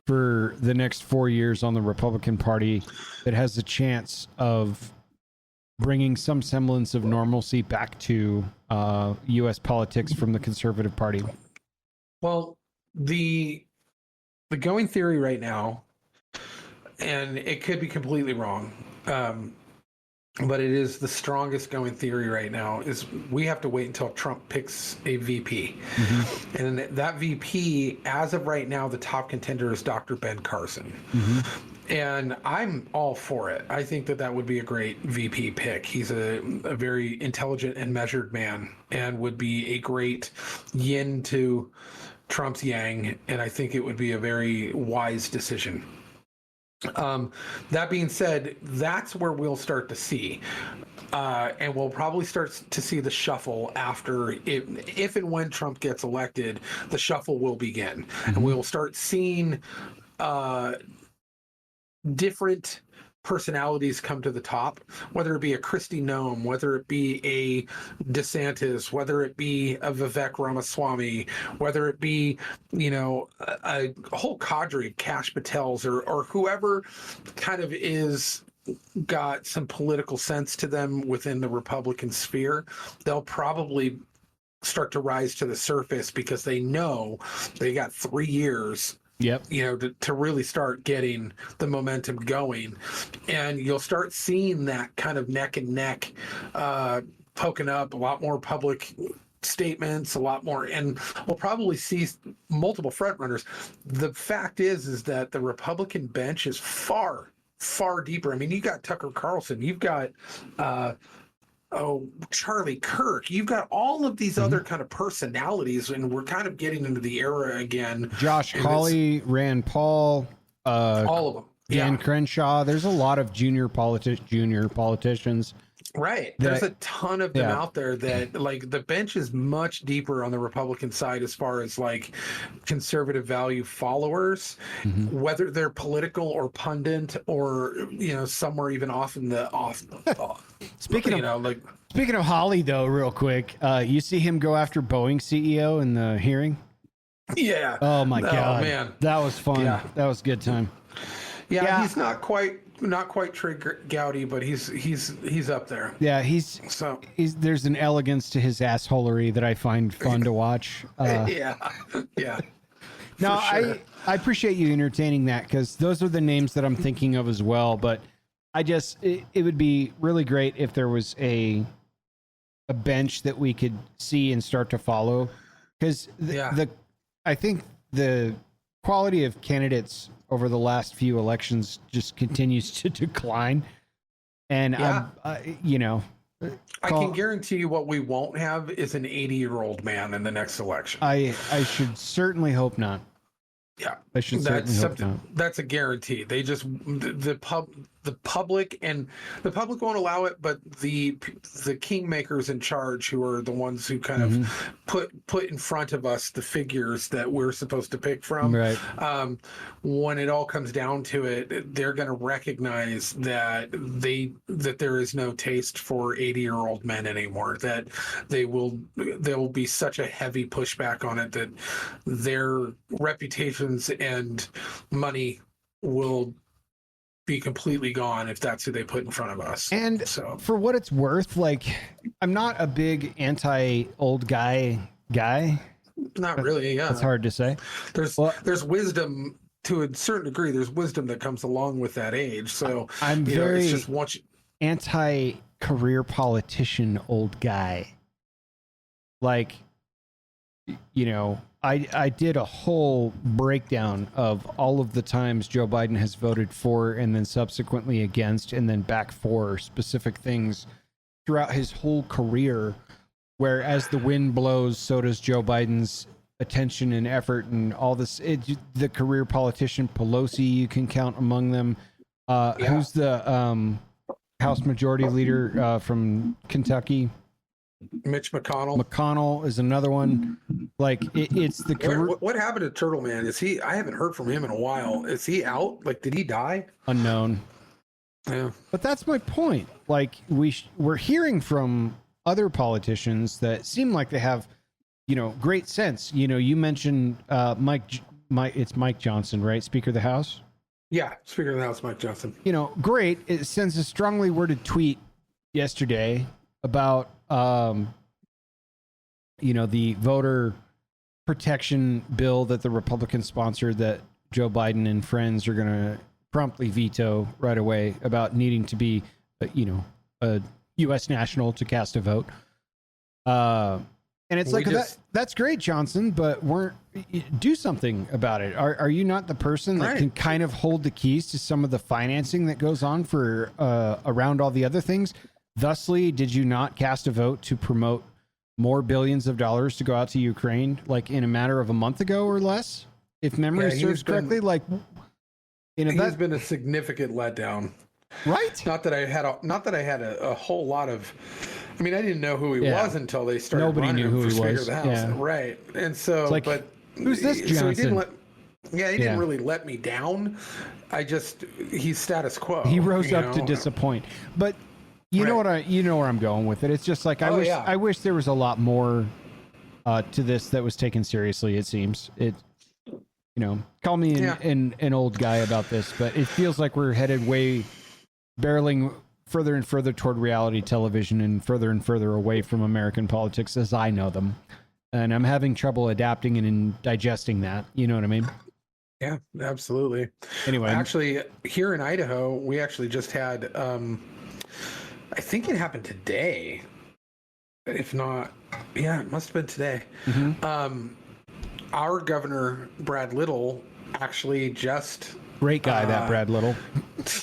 for the next 4 years on the Republican Party that has a chance of bringing some semblance of normalcy back to U.S. politics from the Conservative Party? Well, the going theory right now, and it could be completely wrong, but it is the strongest going theory right now, is we have to wait until Trump picks a VP. And that VP, as of right now, the top contender is Dr. Ben Carson. And I'm all for it. I think that would be a great VP pick. He's a very intelligent and measured man, and would be a great yin to Trump's yang. And I think it would be a very wise decision. That being said, that's where we'll start to see, and we'll probably start to see the shuffle after, if and when Trump gets elected, the shuffle will begin, and we will start seeing different personalities come to the top, whether it be a Kristi Noem, whether it be a DeSantis, whether it be a Vivek Ramaswamy, whether it be, a whole cadre of Kash Patels or whoever kind of got some political sense to them within the Republican sphere. They'll probably start to rise to the surface because they know they got 3 years to really start getting the momentum going. And you'll start seeing that kind of neck and neck poking up, a lot more public statements, a lot more, and we'll probably see multiple front runners. The fact is that the Republican bench is far, far deeper. I mean, you got Tucker Carlson, you've got Charlie Kirk, you've got all of these other kind of personalities, and we're kind of getting into the era again. Josh Hawley, Rand Paul, all of them. Dan Crenshaw. There's a lot of junior politicians. Right. There's a ton of them out there that, like, the bench is much deeper on the Republican side as far as like conservative value followers, whether they're political or pundit or, you know, somewhere even off in the Speaking you know, like, speaking of Hawley, though, real quick, you see him go after Boeing CEO in the hearing? Yeah. Oh my God, man, that was fun. Yeah. That was a good time. Yeah, he's not quite Trigger Gowdy, but he's up there. Yeah, he's there's an elegance to his assholery that I find fun to watch. Yeah. No, sure. I appreciate you entertaining that, because those are the names that I'm thinking of as well. But I just it would be really great if there was a bench that we could see and start to follow, because I think the quality of candidates over the last few elections just continues to decline. And you know, I can guarantee you what we won't have is an 80-year-old man in the next election. I should certainly hope not. Yeah, I should certainly hope not. That's a guarantee. They just the public won't allow it, but the kingmakers in charge, who are the ones who kind of put in front of us the figures that we're supposed to pick from. Right. When it all comes down to it, they're going to recognize that there is no taste for 80-year-old men anymore. That there will be such a heavy pushback on it that their reputations and money will be completely gone if that's who they put in front of us. And so, for what it's worth, like, I'm not a big anti-old guy. Not really. Yeah, that's hard to say. There's wisdom to a certain degree. There's wisdom that comes along with that age. So I'm very it's just anti-career politician old guy. Like, you know, I did a whole breakdown of all of the times Joe Biden has voted for and then subsequently against and then back for specific things throughout his whole career, where as the wind blows, so does Joe Biden's attention and effort and all this. The career politician, Pelosi, you can count among them. Who's the House Majority Leader from Kentucky? Mitch McConnell. McConnell is another one. Like, it's the career. What happened to Turtle Man? I haven't heard from him in a while. Is he out? Like, did he die? Unknown. Yeah. But that's my point. Like, we're hearing from other politicians that seem like they have, you know, great sense. You know, you mentioned it's Mike Johnson, right? Speaker of the House. Yeah, Speaker of the House, Mike Johnson. You know, great. It sends a strongly worded tweet yesterday about you know, the voter protection bill that the Republicans sponsored that Joe Biden and friends are going to promptly veto right away, about needing to be, you know, a U.S. national to cast a vote. And it's that's great, Johnson, but do something about it. Are you not the person that can kind of hold the keys to some of the financing that goes on for around all the other things? Thusly, did you not cast a vote to promote more billions of dollars to go out to Ukraine, like in a matter of a month ago or less, if memory serves correctly? Like, you know, that's been a significant letdown, right? Not that I had a whole lot of. I mean, I didn't know who he was until they started. Nobody knew who he was. Yeah. Right, and so, like, but who's this Johnson? So he didn't really let me down. He's status quo. He rose up to disappoint, but. You know where I'm going with it. It's just like I wish there was a lot more to this that was taken seriously. It seems call me an old guy about this, but it feels like we're headed barreling further and further toward reality television and further away from American politics as I know them, and I'm having trouble adapting and digesting that. You know what I mean? Yeah, absolutely. Anyway, actually, here in Idaho, we actually just had. I think it happened today. if not, yeah, it must have been today. Our governor, Brad Little, actually just Great guy, that Brad Little.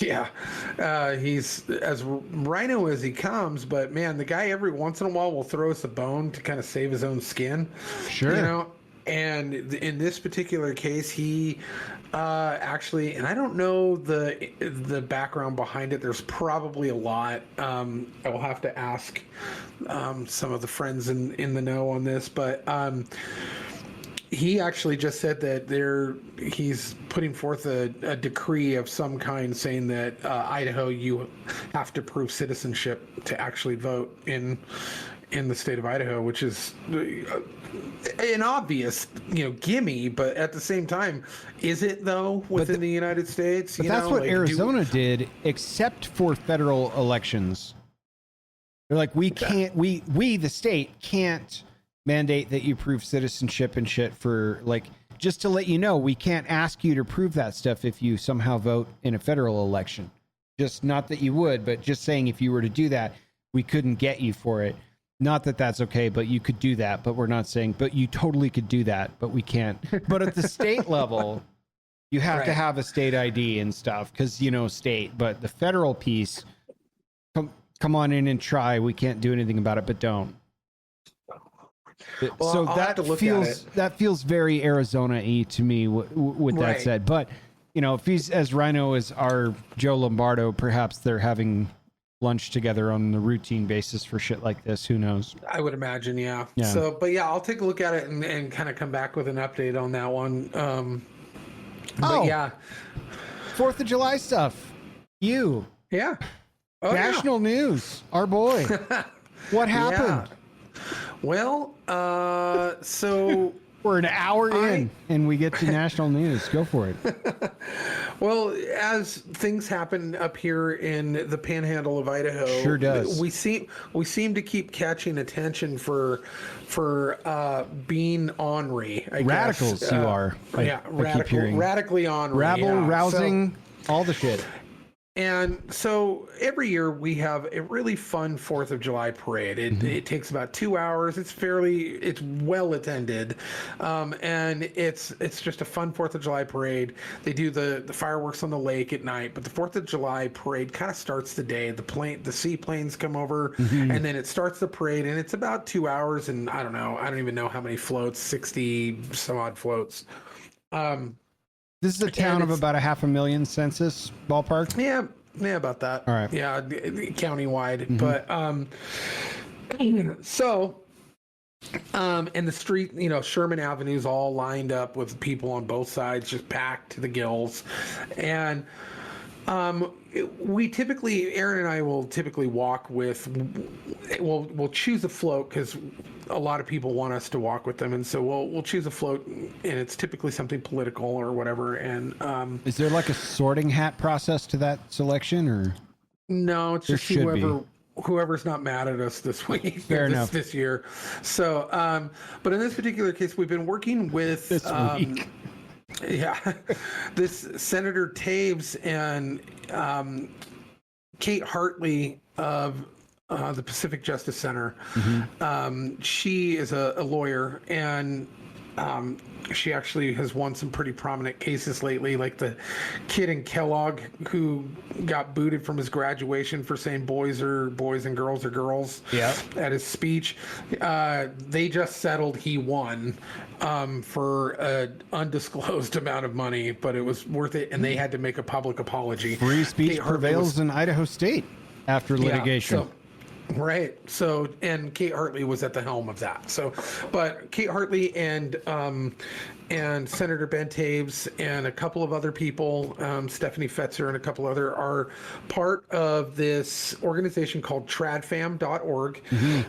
yeah, he's as rhino as he comes, but man, the guy every once in a while will throw us a bone to kind of save his own skin. Sure. You know, and in this particular case, he actually, and I don't know the background behind it. There's probably a lot. I will have to ask some of the friends in the know on this, but he actually just said that he's putting forth a decree of some kind saying that Idaho, you have to prove citizenship to actually vote in the state of Idaho, which is an obvious, gimme, but at the same time, is it though within the United States? But that's what Arizona did, except for federal elections. They're like, we can't, we the state can't mandate that you prove citizenship and shit for, like, just to let you know, we can't ask you to prove that stuff if you somehow vote in a federal election. Just not that you would, but just saying if you were to do that, we couldn't get you for it. Not that that's okay, but you could do that. But we're not saying, but you totally could do that, but we can't. But at the state level, you have to have a state ID and stuff because, state. But the federal piece, come on in and try. We can't do anything about it, but don't. Well, so that feels very Arizona-y to me with that said. But, if he's as rhino as our Joe Lombardo, perhaps they're having lunch together on the routine basis for shit like this. Who knows? I would imagine, yeah. So, but yeah, I'll take a look at it and kind of come back with an update on that one. But yeah. 4th of July stuff. Yeah. National news. Our boy. What happened? Yeah. Well, so we're an hour in and we get to national news. Go for it. Well, as things happen up here in the panhandle of Idaho, sure does. We seem to keep catching attention for being ornery. Radicals, guess. You are. Radically ornery. Rabble, rousing, all the shit. And so every year we have a really fun 4th of July parade. It takes about 2 hours. It's well attended. And it's just a fun 4th of July parade. They do the fireworks on the lake at night, but the 4th of July parade kind of starts the day. The seaplanes come over and then it starts the parade and it's about 2 hours. And I don't even know how many floats, 60 some odd floats. This is a town of about 500,000 census ballpark. Yeah, about that. All right. Yeah, countywide. But and the street, Sherman Avenue's all lined up with people on both sides, just packed to the gills, and Aaron and I will typically walk with. We'll choose a float because a lot of people want us to walk with them, and so we'll choose a float, and it's typically something political or whatever. And is there like a sorting hat process to that selection, or no? It's just whoever's not mad at us this week. Fair enough. This year. So, but in this particular case, we've been working with this week. Yeah, this Senator Taves and Kate Hartley of the Pacific Justice Center. She is a lawyer, and she actually has won some pretty prominent cases lately, like the kid in Kellogg who got booted from his graduation for saying boys are boys and girls are girls at his speech. They just settled. He won for an undisclosed amount of money, but it was worth it, and they had to make a public apology. Free speech prevails in Idaho State after litigation. Yeah, right. So, and Kate Hartley was at the helm of that. So, but Kate Hartley and Senator Ben Taves and a couple of other people, Stephanie Fetzer and a couple other, are part of this organization called tradfam.org. And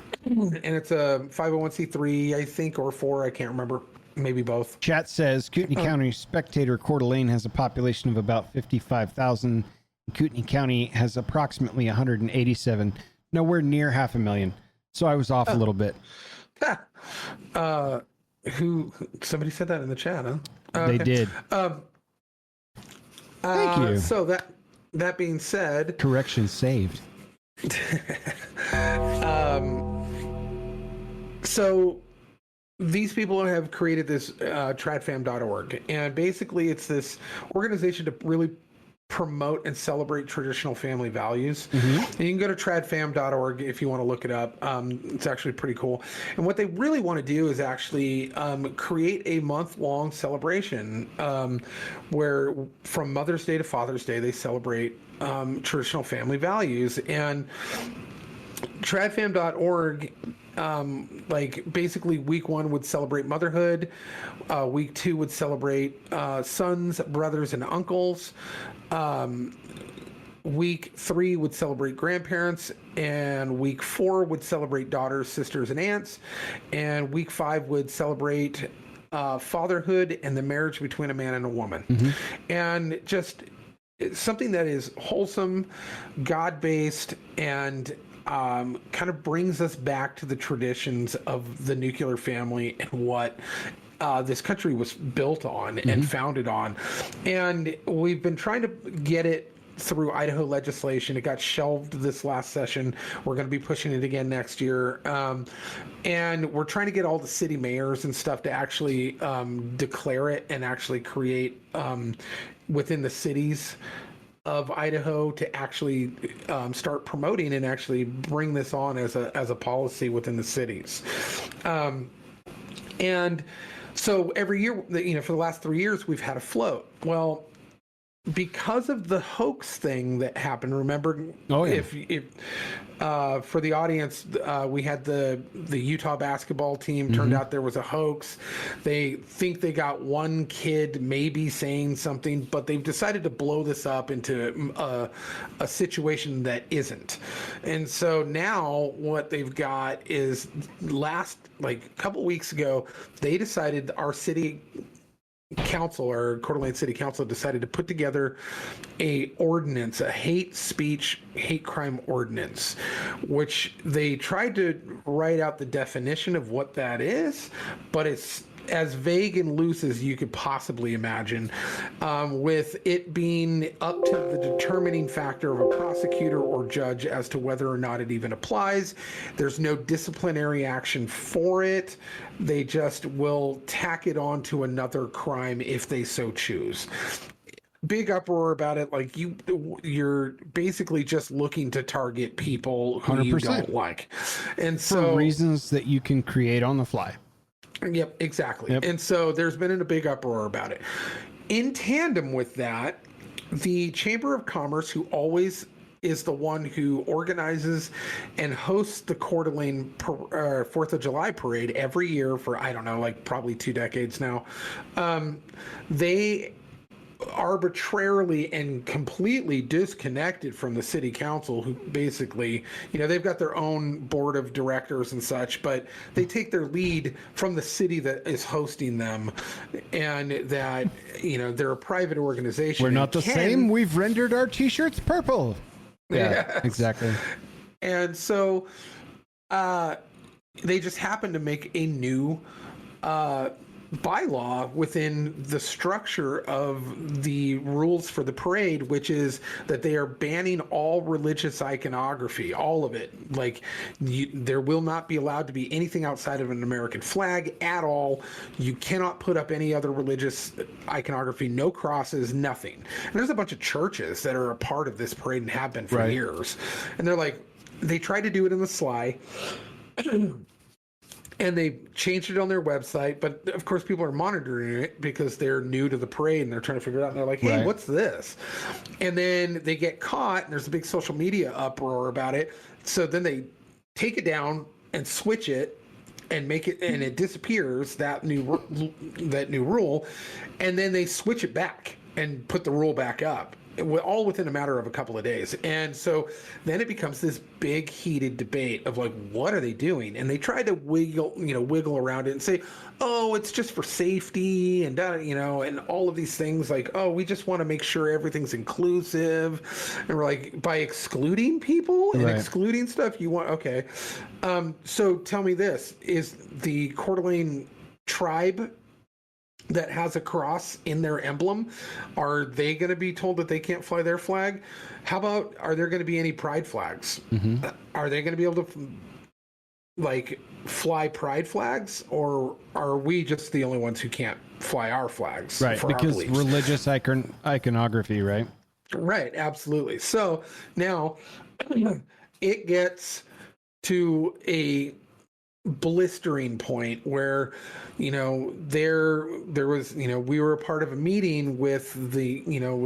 it's a 501c3, I think, or 4, I can't remember. Maybe both. Chat says Kootenai County Spectator Coeur d'Alene has a population of about 55,000. Kootenai County has approximately 187. Nowhere near 500,000. So I was off a little bit. Somebody said that in the chat, huh? They did. Thank you. So that being said, correction saved. So these people have created this tradfam.org, and basically it's this organization to really promote and celebrate traditional family values. And you can go to tradfam.org if you want to look it up. It's actually pretty cool. And what they really want to do is actually create a month-long celebration where from Mother's Day to Father's Day, they celebrate traditional family values. And tradfam.org, like basically week 1 would celebrate motherhood, week 2 would celebrate sons, brothers, and uncles, week 3 would celebrate grandparents, and week 4 would celebrate daughters, sisters, and aunts, and week 5 would celebrate fatherhood and the marriage between a man and a woman. And just something that is wholesome, God-based, and kind of brings us back to the traditions of the nuclear family and what this country was built on and founded on. And we've been trying to get it through Idaho legislation. It got shelved this last session. We're going to be pushing it again next year. And we're trying to get all the city mayors and stuff to actually declare it and actually create within the cities of Idaho to actually start promoting and actually bring this on as a policy within the cities. And so every year, for the last 3 years, we've had a float. Well, because of the hoax thing that happened, remember? Oh, yeah. If for the audience, we had the Utah basketball team. Turned out there was a hoax. They think they got one kid maybe saying something, but they've decided to blow this up into a situation that isn't. And so now what they've got is a couple weeks ago, they decided our city council, or Coeur d'Alene City Council, decided to put together a hate speech, hate crime ordinance, which they tried to write out the definition of what that is, but it's as vague and loose as you could possibly imagine, with it being up to the determining factor of a prosecutor or judge as to whether or not it even applies. There's no disciplinary action for it. They just will tack it on to another crime if they so choose. Big uproar about it. Like you're basically just looking to target people who 100%. You don't like, and so for reasons that you can create on the fly. Yep, exactly. Yep. And so there's been a big uproar about it. In tandem with that, the Chamber of Commerce, who always is the one who organizes and hosts the Coeur d'Alene 4th of July parade every year for, I don't know, like probably 2 decades now, they arbitrarily and completely disconnected from the city council, who basically, they've got their own board of directors and such, but they take their lead from the city that is hosting them, and that, they're a private organization. We're not the same. We've rendered our t-shirts purple. Yeah, yes. Exactly. And so they just happen to make a new bylaw within the structure of the rules for the parade, which is that they are banning all religious iconography, all of it. Like, there will not be allowed to be anything outside of an American flag at all. You cannot put up any other religious iconography, no crosses, nothing. And there's a bunch of churches that are a part of this parade and have been for years. And they try to do it in the sly. And they changed it on their website, but of course people are monitoring it because they're new to the parade and they're trying to figure it out. And they're like, hey, what's this? And then they get caught, and there's a big social media uproar about it. So then they take it down and switch it and make it, and it disappears, that new rule. And then they switch it back and put the rule back up, all within a matter of a couple of days. And so then it becomes this big heated debate of like, what are they doing? And they try to wiggle around it and say, oh, it's just for safety and and all of these things, like, oh, we just want to make sure everything's inclusive. And we're like, by excluding people and excluding stuff, you want, okay. So tell me this, is the Coeur d'Alene tribe that has a cross in their emblem, are they going to be told that they can't fly their flag? How about, are there going to be any pride flags? Are they going to be able to like fly pride flags, or are we just the only ones who can't fly our flags? Right, for because our beliefs? religious iconography, right? Right, absolutely. So now it gets to a blistering point where, there was, we were a part of a meeting with with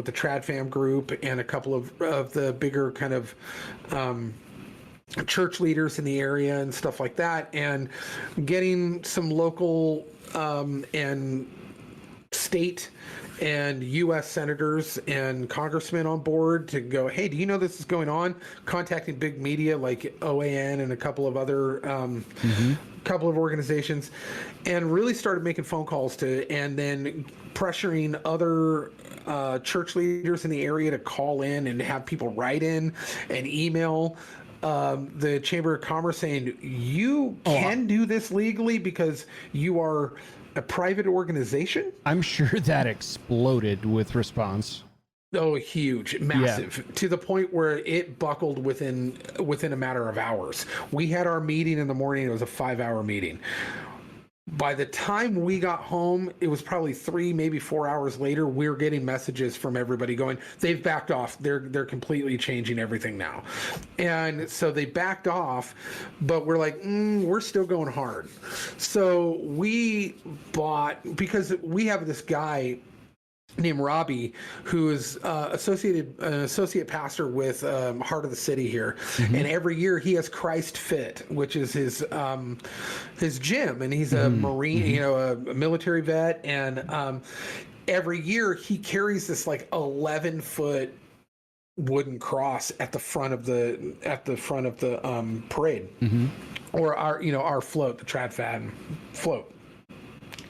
the trad fam group and a couple of the bigger kind of church leaders in the area and stuff like that, and getting some local and state and U.S. senators and congressmen on board to go, hey, do you know this is going on? Contacting big media like OAN and a couple of other couple of organizations, and really started making phone calls and then pressuring other church leaders in the area to call in and have people write in and email the Chamber of Commerce saying, you can do this legally because you are a private organization. I'm sure that exploded with response. Oh, huge, massive, to the point where it buckled within a matter of hours. We had our meeting in the morning. It was a 5-hour meeting. By the time we got home, it was probably 3, maybe 4 hours later. We were getting messages from everybody going, they've backed off. They're completely changing everything now. And so they backed off, but we're like, we're still going hard. So we bought, because we have this guy named Robbie, who is associate pastor with Heart of the City here, and every year he has Christ Fit, which is his gym, and he's a Marine, a military vet, and every year he carries this like 11-foot wooden cross at the front of the parade, or our float, the Trad Fad float,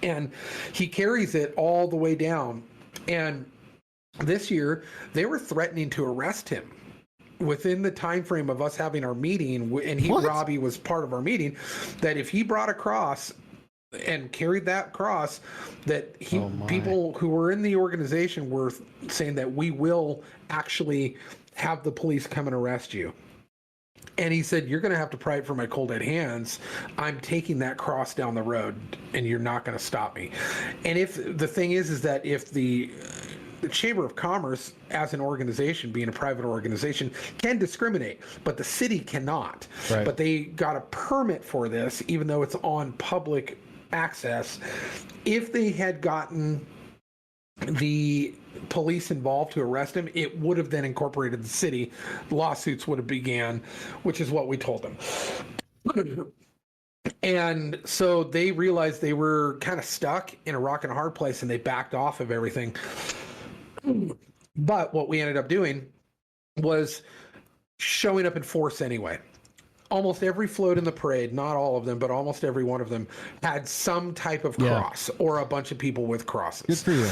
and he carries it all the way down. And this year, they were threatening to arrest him within the time frame of us having our meeting. And Robbie was part of our meeting, that if he brought a cross and carried that cross, that people who were in the organization were saying that we will actually have the police come and arrest you. And he said, you're going to have to pry it from my cold dead hands. I'm taking that cross down the road, and you're not going to stop me. And if the thing is that if the Chamber of Commerce, as an organization, being a private organization, can discriminate, but the city cannot. Right. But they got a permit for this, even though it's on public access. If they had gotten the police involved to arrest him, it would have then incorporated the city. Lawsuits would have began, which is what we told them. And so they realized they were kind of stuck in a rock and a hard place, and they backed off of everything. But what we ended up doing was showing up in force anyway. Almost every float in the parade, not all of them, but almost every one of them, had some type of cross or a bunch of people with crosses. Good for you.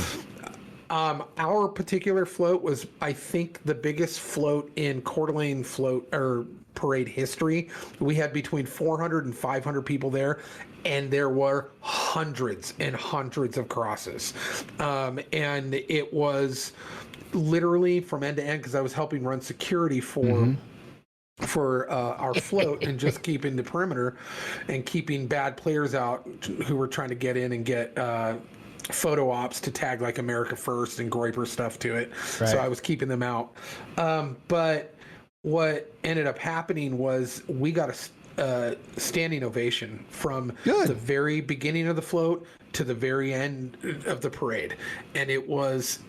Our particular float was, I think, the biggest float in Coeur d'Alene float or parade history. We had between 400 and 500 people there, and there were hundreds and hundreds of crosses. And it was literally from end to end, because I was helping run security for our float and just keeping the perimeter and keeping bad players out who were trying to get in and get photo ops to tag like America First and Groiper stuff to it. Right. So I was keeping them out. But what ended up happening was we got a standing ovation from the very beginning of the float to the very end of the parade. And it was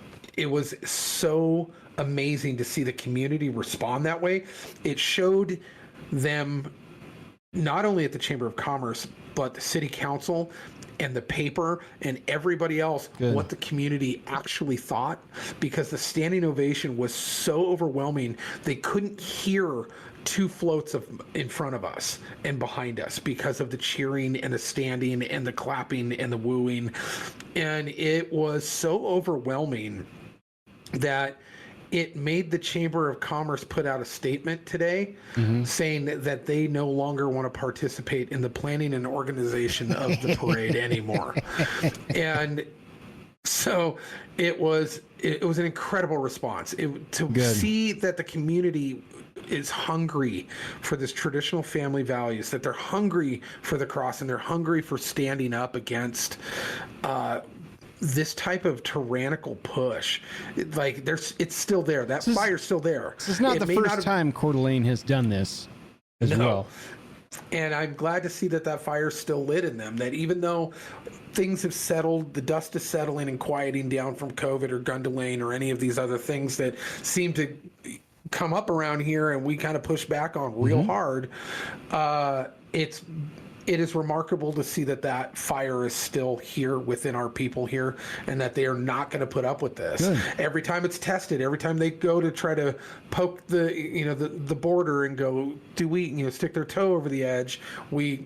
so amazing to see the community respond that way. It showed them, not only at the Chamber of Commerce, but the city council and the paper and everybody else, what the community actually thought, because the standing ovation was so overwhelming. They couldn't hear 2 floats in front of us and behind us because of the cheering and the standing and the clapping and the wooing. And it was so overwhelming that it made the Chamber of Commerce put out a statement today saying that they no longer want to participate in the planning and organization of the parade anymore. And So it was an incredible response. See that the community is hungry for this traditional family values, that they're hungry for the cross, and they're hungry for standing up against this type of tyrannical push. It's still there. That fire's still there. This is not the first time Coeur d'Alene has done this as well. And I'm glad to see that fire's still lit in them, that even though things have settled, the dust is settling and quieting down from COVID or Gun Delane or any of these other things that seem to come up around here and we kind of push back on real hard. It is remarkable to see that fire is still here within our people here, and that they are not going to put up with this. Good. Every time it's tested, every time they go to try to poke the border and go, stick their toe over the edge, we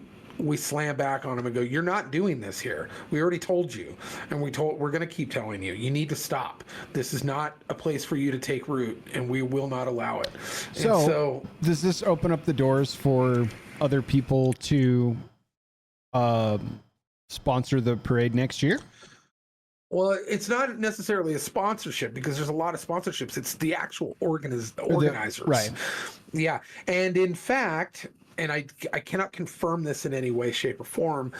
slam back on them and go, you're not doing this here. We already told you, and we're going to keep telling you, you need to stop. This is not a place for you to take root, and we will not allow it. So does this open up the doors for other people to sponsor the parade next year? Well, it's not necessarily a sponsorship, because there's a lot of sponsorships. It's the actual organizers. Right. Yeah. And in fact, and I cannot confirm this in any way, shape, or form,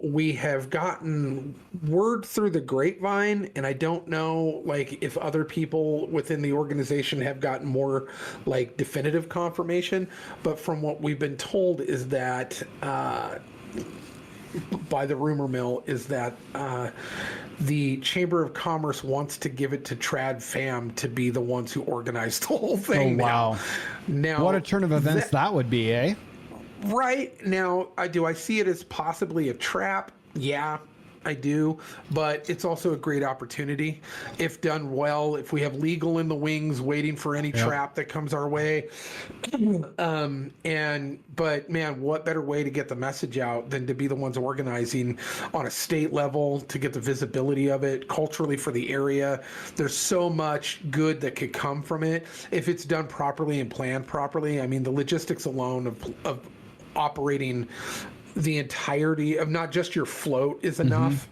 we have gotten word through the grapevine, and I don't know if other people within the organization have gotten more definitive confirmation, but from what we've been told is that by the rumor mill is that the Chamber of Commerce wants to give it to Trad Fam to be the ones who organize the whole thing. Oh, wow. Now, what a turn of events that would be, eh? Right. Now, I see it as possibly a trap? Yeah, I do, but it's also a great opportunity if done well. If we have legal in the wings waiting for any trap that comes our way, but man, what better way to get the message out than to be the ones organizing on a state level, to get the visibility of it culturally for the area. There's so much good that could come from it if it's done properly and planned properly. I mean, the logistics alone of operating the entirety of not just your float is enough,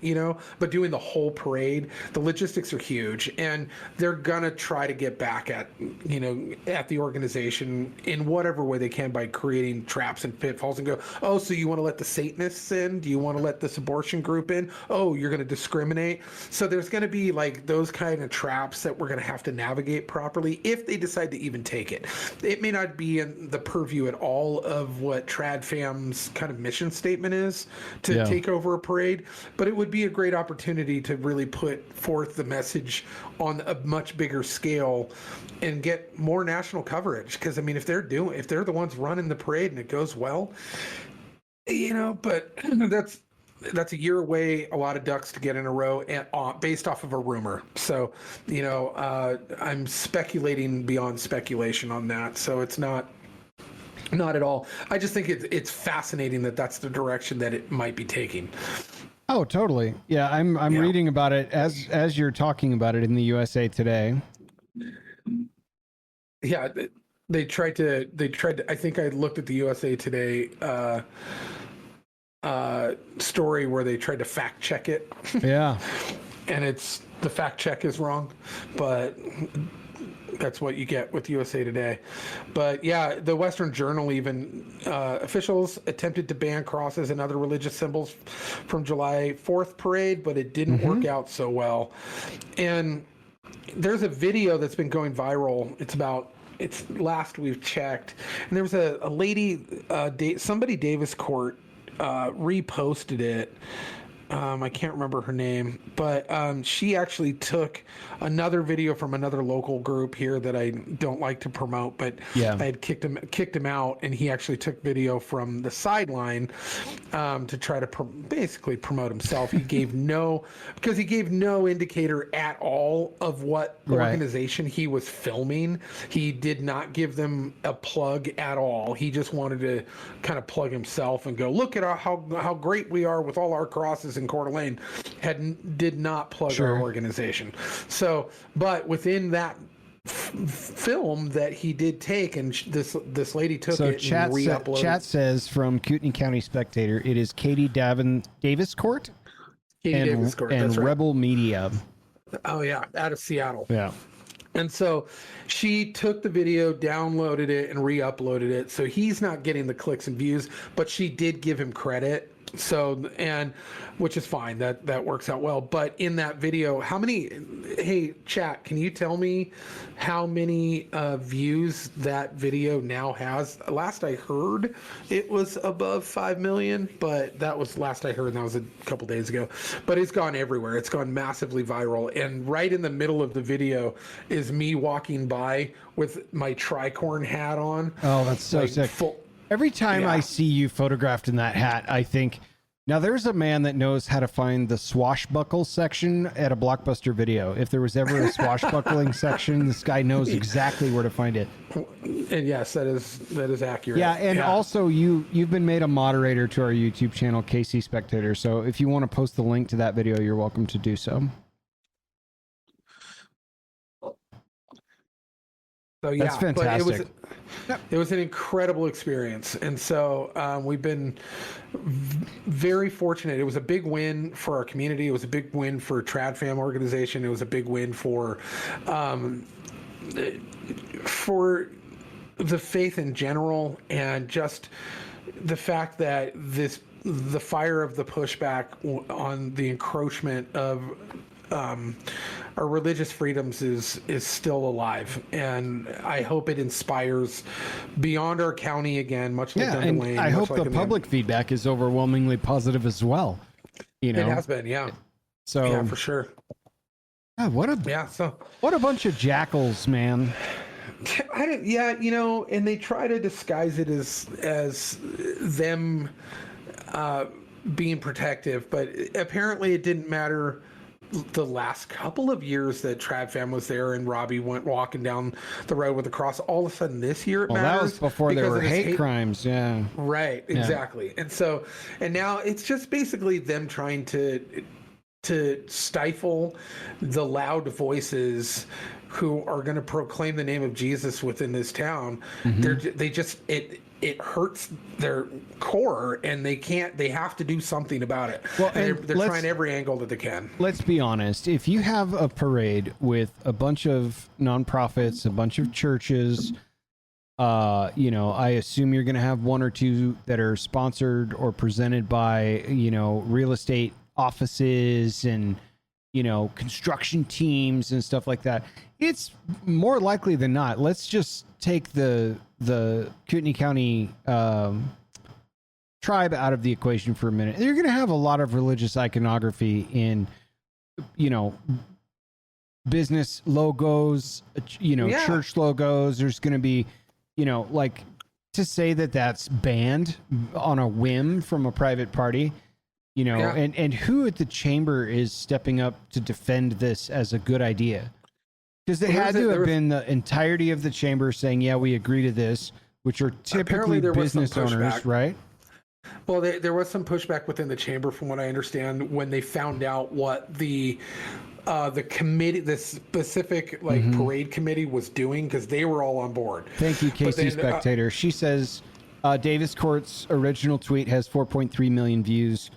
but doing the whole parade. The logistics are huge, and they're gonna try to get back at the organization in whatever way they can by creating traps and pitfalls and go, oh, so you want to let the Satanists in? Do you want to let this abortion group in? Oh, you're going to discriminate. So there's going to be those kind of traps that we're going to have to navigate properly if they decide to even take it. It may not be in the purview at all of what Trad Fam's kind of mission statement is to take over a parade, but it would be a great opportunity to really put forth the message on a much bigger scale and get more national coverage. Because I mean, if they're the ones running the parade and it goes well, but that's a year away, a lot of ducks to get in a row, and based off of a rumor. So I'm speculating beyond speculation on that, so it's not at all. I just think it's fascinating that that's the direction that it might be taking. Oh, totally. Yeah, I'm reading about it as you're talking about it in the USA Today. Yeah, they tried to. I think I looked at the USA Today story where they tried to fact check it. Yeah, and the fact check is wrong, but that's what you get with USA Today. But yeah, the Western Journal even officials attempted to ban crosses and other religious symbols from July 4th parade, but it didn't work out so well. And there's a video that's been going viral. It's last we've checked, and there was a lady, somebody Davis Court reposted it. I can't remember her name, but she actually took another video from another local group here that I don't like to promote, but I had kicked him out, and he actually took video from the sideline to try to basically promote himself. He gave no indicator at all of what organization he was filming. He did not give them a plug at all. He just wanted to kind of plug himself and go, look at how great we are with all our crosses in Coeur d'Alene. Did not plug our organization. So, but within that film that he did take, and this lady took it and re-uploaded. Chat says from Kootenai County Spectator, it is Katie Davis Court. Katie Davis Court, and that's right. Rebel Media. Oh yeah, out of Seattle. Yeah. And so she took the video, downloaded it, and re-uploaded it. So he's not getting the clicks and views, but she did give him credit. So, and which is fine. That works out well. But in that video, hey, chat, can you tell me how many views that video now has? Last I heard, it was above 5 million, but that was last I heard, and that was a couple days ago. But it's gone everywhere. It's gone massively viral. And right in the middle of the video is me walking by with my tricorn hat on. Oh, that's so sick. Every time I see you photographed in that hat, I think, now there's a man that knows how to find the swashbuckle section at a Blockbuster video. If there was ever a swashbuckling section, this guy knows exactly where to find it. And yes, that is accurate. Yeah, and also you've been made a moderator to our YouTube channel, KC Spectator. So if you want to post the link to that video, you're welcome to do so. So yeah, that's fantastic. But it was an incredible experience, and so we've been very fortunate. It was a big win for our community. It was a big win for TradFam organization. It was a big win for the faith in general, and just the fact that the fire of the pushback on the encroachment of our religious freedoms is still alive, and I hope it inspires beyond our county again, much like Duncan Lane. I hope the public feedback is overwhelmingly positive as well. You know, it has been, yeah. So yeah, for sure. What a bunch of jackals, man. And they try to disguise it as them being protective, but apparently it didn't matter the last couple of years that TradFam was there and Robbie went walking down the road with a cross. All of a sudden this year it matters. That was before there were hate crimes. Yeah. Right. Exactly. Yeah. And now it's just basically them trying to stifle the loud voices who are going to proclaim the name of Jesus within this town. Mm-hmm. It hurts their core, and they have to do something about it. Well, and they're trying every angle that they can. Let's be honest. If you have a parade with a bunch of nonprofits, a bunch of churches, I assume you're going to have one or two that are sponsored or presented by, real estate offices and, construction teams and stuff like that. It's more likely than not. Let's just take the Kootenai County tribe out of the equation for a minute. You're going to have a lot of religious iconography in, business logos, church logos. There's going to be, to say that that's banned on a whim from a private party, and who at the chamber is stepping up to defend this as a good idea? Because it had to have been the entirety of the chamber saying, yeah, we agree to this, which are typically business owners, right? Well, there was some pushback within the chamber, from what I understand, when they found out what the committee, the specific parade committee was doing, because they were all on board. Thank you, KC Spectator. She says Davis Court's original tweet has 4.3 million views,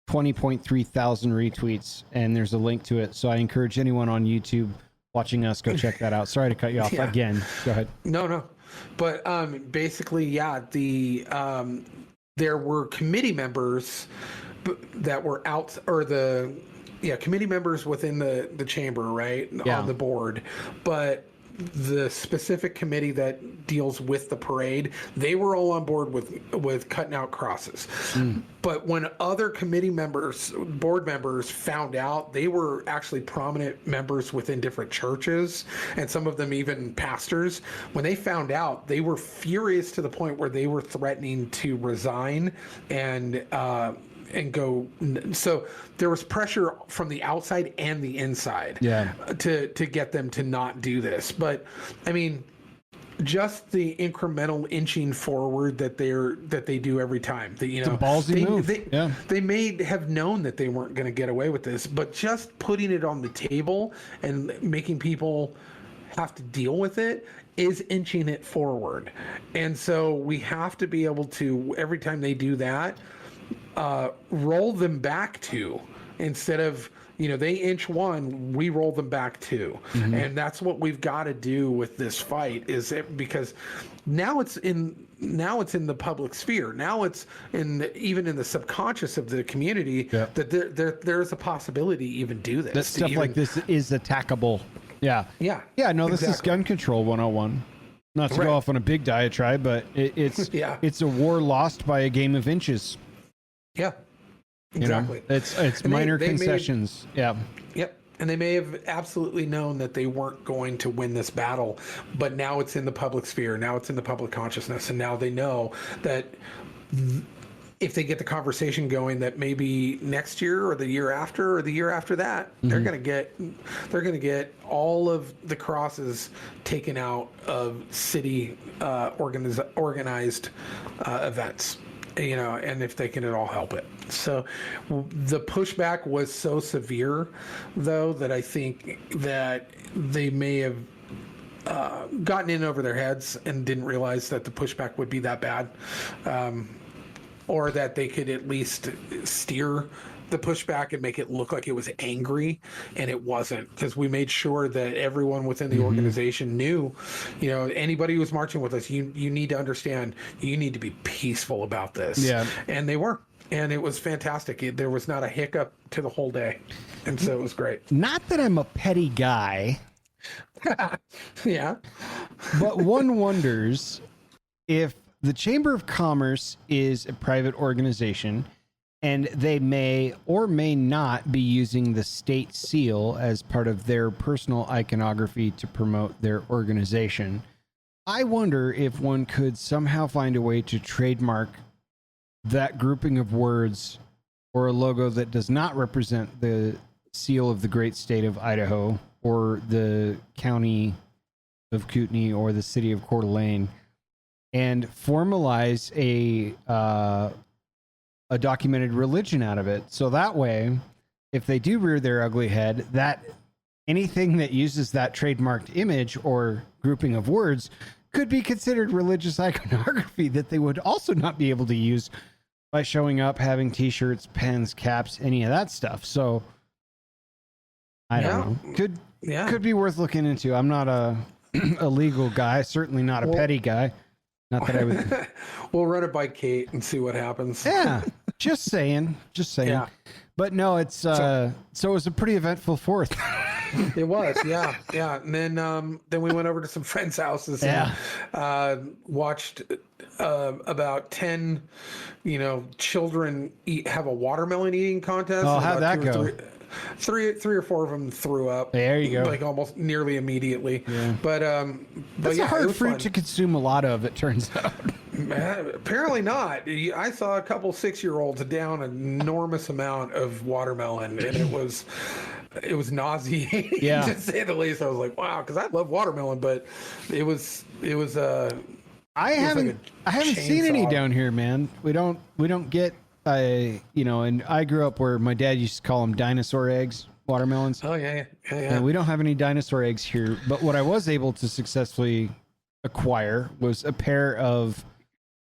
20.3 thousand retweets, and there's a link to it. So I encourage anyone on YouTube watching us, go check that out. Sorry to cut you off again. Go ahead. No. But basically, there were committee members that were out, or committee members within the chamber, right, on the board. But the specific committee that deals with the parade, they were all on board with cutting out crosses. But when other committee members, board members, found out, they were actually prominent members within different churches, and some of them even pastors. When they found out, they were furious to the point where they were threatening to resign and go. So there was pressure from the outside and the inside to get them to not do this. But I mean, just the incremental inching forward that they do every time. It's a ballsy move. They may have known that they weren't going to get away with this, but just putting it on the table and making people have to deal with it is inching it forward. And so we have to be able to, every time they do that, roll them back to instead of, they inch one, we roll them back two. And that's what we've got to do with this fight, because now it's in the public sphere. Now it's even in the subconscious of the community that there's a possibility to even do this. That stuff like this is attackable. Yeah. Yeah. Yeah, no, this is gun control 101. Not to go off on a big diatribe, but it's it's a war lost by a game of inches. Yeah. Exactly. It's minor concessions. Yep. And they may have absolutely known that they weren't going to win this battle, but now it's in the public sphere. Now it's in the public consciousness. And now they know that if they get the conversation going, that maybe next year or the year after or the year after that, they're going to get all of the crosses taken out of city organized events. And if they can at all help it. So the pushback was so severe, though, that I think that they may have gotten in over their heads and didn't realize that the pushback would be that bad, or that they could at least steer the pushback and make it look like it was angry, and it wasn't, because we made sure that everyone within the organization knew, anybody who was marching with us, you need to understand, you need to be peaceful about this. And they were, and it was fantastic. There was not a hiccup to the whole day, and so it was great. Not that I'm a petty guy. Yeah. But one wonders if the Chamber of Commerce is a private organization, and they may or may not be using the state seal as part of their personal iconography to promote their organization. I wonder if one could somehow find a way to trademark that grouping of words or a logo that does not represent the seal of the great state of Idaho or the county of Kootenai or the city of Coeur d'Alene, and formalize a documented religion out of it. So that way, if they do rear their ugly head, that anything that uses that trademarked image or grouping of words could be considered religious iconography that they would also not be able to use by showing up, having t-shirts, pens, caps, any of that stuff. So I don't know. Could be worth looking into. I'm not a legal guy, certainly not a petty guy. Not that I would. We'll run it by Kate and see what happens. Yeah, just saying. Yeah. But no, it's so it was a pretty eventful 4th. It was, yeah. And then we went over to some friends' houses and watched about 10, children have a watermelon eating contest. Oh, how'd that go? Three or four of them threw up. There you go. Like almost nearly immediately. Yeah. But it's a hard fruit to consume a lot of, it turns out. Apparently not. I saw a couple 6-year-olds down an enormous amount of watermelon, and it was nauseating to say the least. I was like, wow, because I love watermelon, but it was I haven't seen any down here, man. We don't get and I grew up where my dad used to call them dinosaur eggs, watermelons. Oh yeah. And we don't have any dinosaur eggs here, but what I was able to successfully acquire was a pair of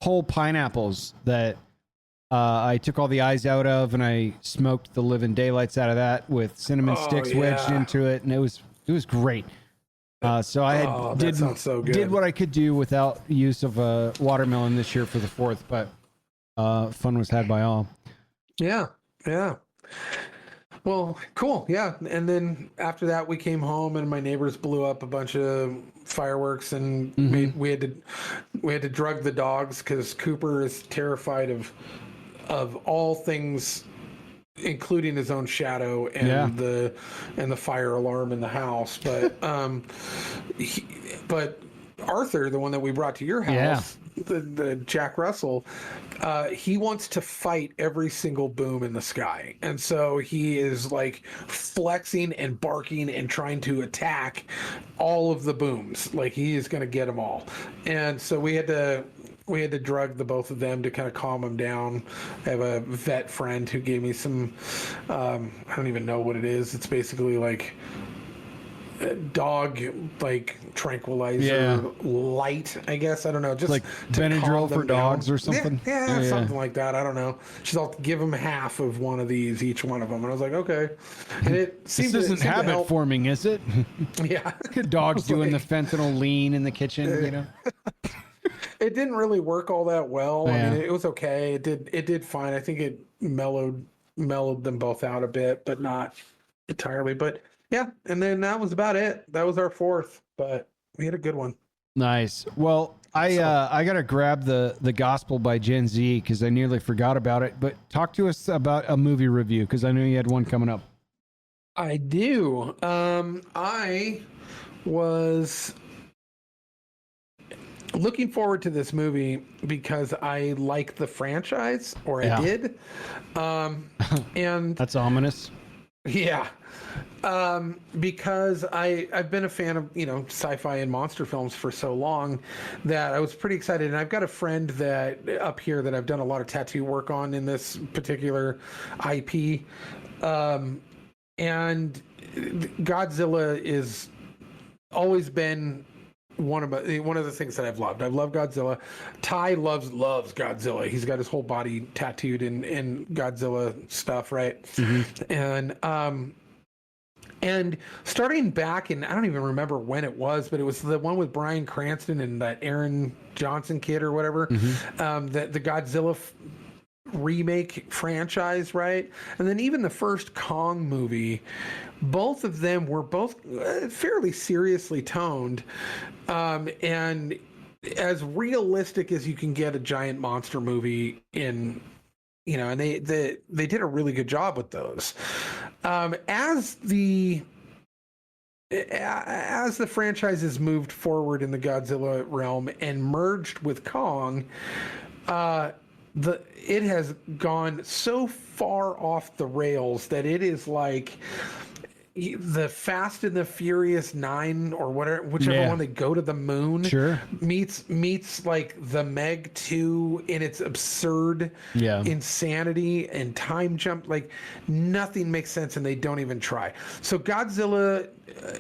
whole pineapples that I took all the eyes out of, and I smoked the living daylights out of that with cinnamon sticks wedged into it, and it was great. So I did what I could do without use of a watermelon this year for the 4th, but fun was had by all. Yeah. Well, cool. Yeah. And then after that, we came home and my neighbors blew up a bunch of fireworks, and we had to drug the dogs because Cooper is terrified of all things, including his own shadow and the fire alarm in the house. But but Arthur, the one that we brought to your house, the Jack Russell, he wants to fight every single boom in the sky, and so he is like flexing and barking and trying to attack all of the booms. Like he is going to get them all, and so we had to drug the both of them to kind of calm them down. I have a vet friend who gave me some I don't even know what it is. It's basically like dog like tranquilizer Yeah. light, I guess. I don't know, just Like to Benadryl calm for them down. dogs or something? Yeah, Yeah. something like that. I don't know. She's all, give them half of one of these, each one of them, and I was like, okay. And it This seemed isn't to habit help. forming, is it? Yeah, Dogs doing like, the fentanyl lean in the kitchen, you know? it didn't really work all that well. I mean, Yeah. it was okay. It did fine. I think it mellowed them both out a bit, but not entirely. But yeah, and then that was about it. That was our fourth, but we had a good one. Nice. Well, I gotta grab the Gospel by Gen Z because I nearly forgot about it. But talk to us about a movie review because I know you had one coming up. I do. I was looking forward to this movie because I like the franchise, or Yeah. I did. And That's ominous. yeah, because I've been a fan of sci-fi and monster films for so long that I was pretty excited. And I've got a friend that up here that I've done a lot of tattoo work on in this particular IP, and Godzilla is always been one of the things that I've loved. I love Godzilla. Ty loves Godzilla. He's got his whole body tattooed in Godzilla stuff, right? And starting back in, I don't even remember when it was, but it was the one with Bryan Cranston and that Aaron Johnson kid or whatever. The Godzilla remake franchise, right? And then even the first Kong movie, both of them were both fairly seriously toned, and as realistic as you can get a giant monster movie in, and they did a really good job with those. As the franchises moved forward in the Godzilla realm and merged with Kong, it has gone so far off the rails that it is like the Fast and the Furious 9 or whichever one they go to the moon meets like the Meg 2 in its absurd insanity and time jump. Like nothing makes sense and they don't even try. So Godzilla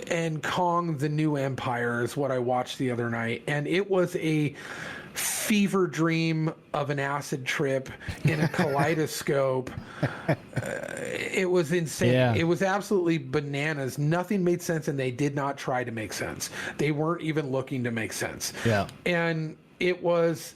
and Kong the New Empire is what I watched the other night, and it was a fever dream of an acid trip in a kaleidoscope. It was insane. Yeah. It was absolutely bananas. Nothing made sense, and they did not try to make sense. They weren't even looking to make sense. Yeah. And it was